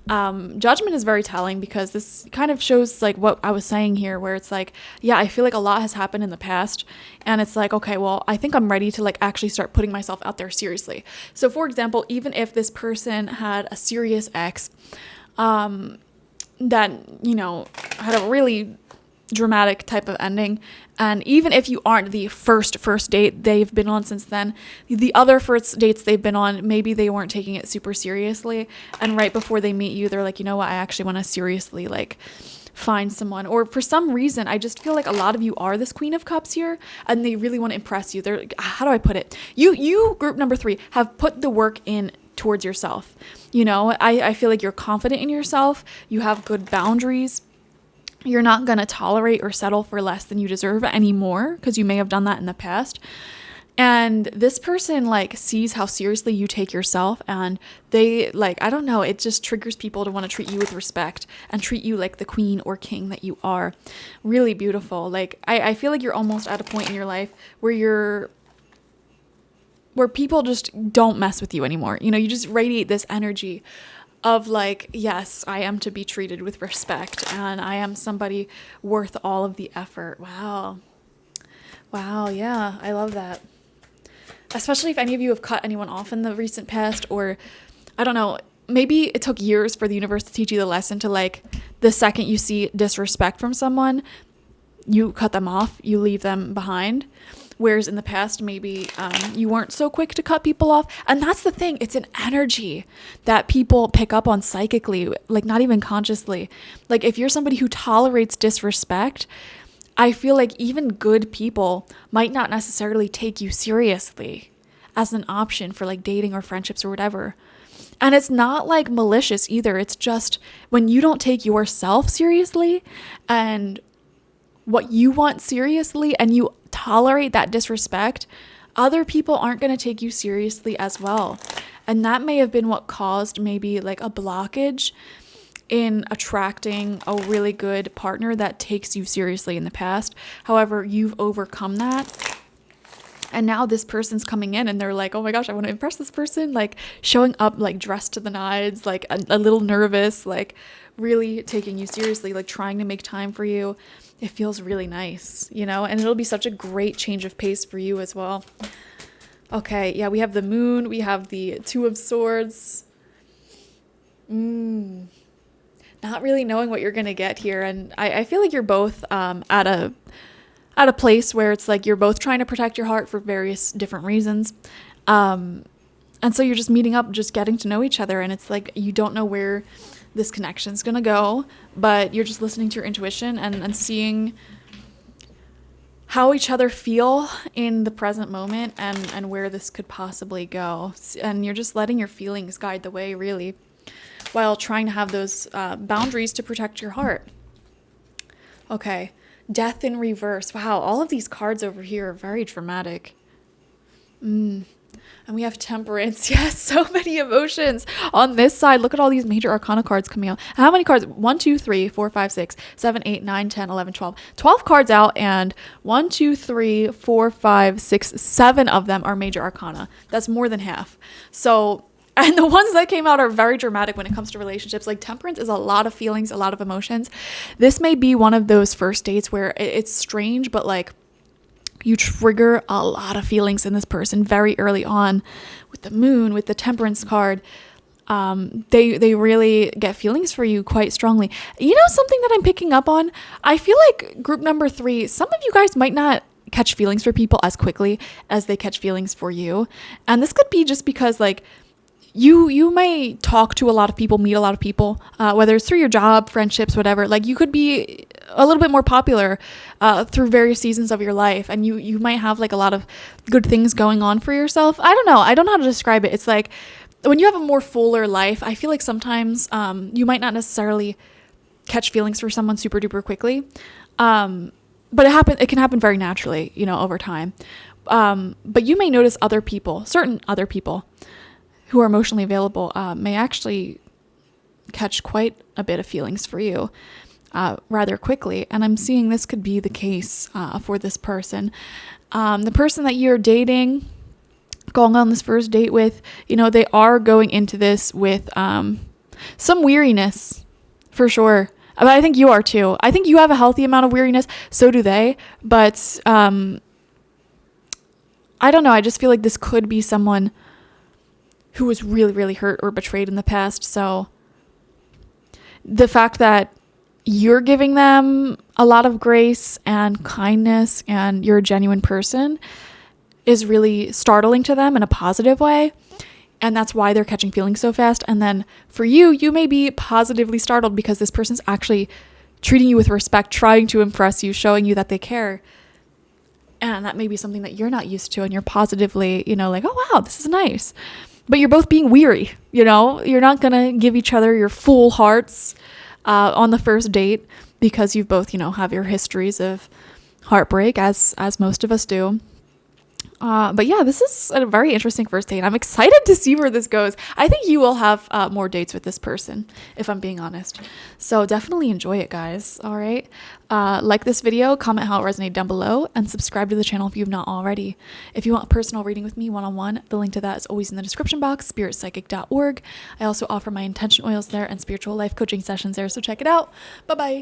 Judgment is very telling because this kind of shows like what I was saying here, where it's like, yeah, I feel like a lot has happened in the past, and it's like, okay, well, I think I'm ready to like actually start putting myself out there seriously. So for example, even if this person had a serious ex, that, you know, had a really dramatic type of ending, and even if you aren't the first date they've been on since then, the other first dates they've been on, maybe they weren't taking it super seriously, and right before they meet you, they're like, you know what, I actually want to seriously like find someone. Or for some reason, I just feel like a lot of you are this Queen of Cups here, and they really want to impress you. They're like, how do I put it, you group number 3 have put the work in towards yourself. You know, I feel like you're confident in yourself, you have good boundaries. You're not going to tolerate or settle for less than you deserve anymore, because you may have done that in the past. And this person like sees how seriously you take yourself, and they like, I don't know, it just triggers people to want to treat you with respect and treat you like the queen or king that you are. Really beautiful. Like I feel like you're almost at a point in your life where people just don't mess with you anymore. You know, you just radiate this energy of like, yes, I am to be treated with respect, and I am somebody worth all of the effort. Wow, yeah, I love that. Especially if any of you have cut anyone off in the recent past, or I don't know, maybe it took years for the universe to teach you the lesson to like, the second you see disrespect from someone, you cut them off, you leave them behind. Whereas in the past, maybe you weren't so quick to cut people off. And that's the thing. It's an energy that people pick up on psychically, like not even consciously. Like if you're somebody who tolerates disrespect, I feel like even good people might not necessarily take you seriously as an option for like dating or friendships or whatever. And it's not like malicious either. It's just when you don't take yourself seriously and what you want seriously, and you tolerate that disrespect, other people aren't going to take you seriously as well. And that may have been what caused maybe like a blockage in attracting a really good partner that takes you seriously in the past. However, you've overcome that. And now this person's coming in and they're like, oh my gosh, I want to impress this person. Like showing up like dressed to the nines, like a little nervous, like really taking you seriously, like trying to make time for you. It feels really nice, you know, and it'll be such a great change of pace for you as well. Okay, yeah, we have the Moon, we have the Two of Swords. Not really knowing what you're gonna get here, and I feel like you're both at a place where it's like you're both trying to protect your heart for various different reasons. And so you're just meeting up, just getting to know each other, and it's like you don't know where this connection's gonna go, but you're just listening to your intuition and seeing how each other feel in the present moment, and where this could possibly go. And you're just letting your feelings guide the way, really, while trying to have those boundaries to protect your heart. Okay, Death in reverse. Wow, all of these cards over here are very dramatic. And we have Temperance. Yes, so many emotions on this side. Look at all these major arcana cards coming out. How many cards? 1, 2, 3, 4, 5, 6, 7, 8, 9, 10, 11, 12. 12 cards out, and 1, 2, 3, 4, 5, 6, 7 of them are major arcana. That's more than half. So, and the ones that came out are very dramatic when it comes to relationships. Like Temperance is a lot of feelings, a lot of emotions. This may be one of those first dates where it's strange, but like you trigger a lot of feelings in this person very early on with the Moon, with the Temperance card. They really get feelings for you quite strongly. You know, something that I'm picking up on, I feel like group number 3, some of you guys might not catch feelings for people as quickly as they catch feelings for you. And this could be just because like you may talk to a lot of people, meet a lot of people, whether it's through your job, friendships, whatever. Like you could be a little bit more popular through various seasons of your life, and you might have like a lot of good things going on for yourself. I don't know how to describe it. It's like when you have a more fuller life, I feel like sometimes you might not necessarily catch feelings for someone super duper quickly, but it can happen very naturally, you know, over time. But you may notice certain other people who are emotionally available may actually catch quite a bit of feelings for you rather quickly. And I'm seeing this could be the case for this person. The person that you're dating, going on this first date with, you know, they are going into this with some weariness for sure. But I think you are too. I think you have a healthy amount of weariness. So do they. But I don't know. I just feel like this could be someone who was really, really hurt or betrayed in the past. So the fact that you're giving them a lot of grace and kindness and you're a genuine person is really startling to them in a positive way. And that's why they're catching feelings so fast. And then for you, you may be positively startled because this person's actually treating you with respect, trying to impress you, showing you that they care. And that may be something that you're not used to. And you're positively, you know, like, oh, wow, this is nice. But you're both being weary, you know, you're not going to give each other your full hearts on the first date because you both, you know, have your histories of heartbreak as most of us do. But yeah, this is a very interesting first date. I'm excited to see where this goes. I think you will have more dates with this person, if I'm being honest. So definitely enjoy it, guys. All right. Like this video, comment how it resonated down below, and subscribe to the channel if you've not already. If you want a personal reading with me one-on-one, the link to that is always in the description box, spiritpsychic.org. I also offer my intention oils there and spiritual life coaching sessions there, so check it out. Bye-bye.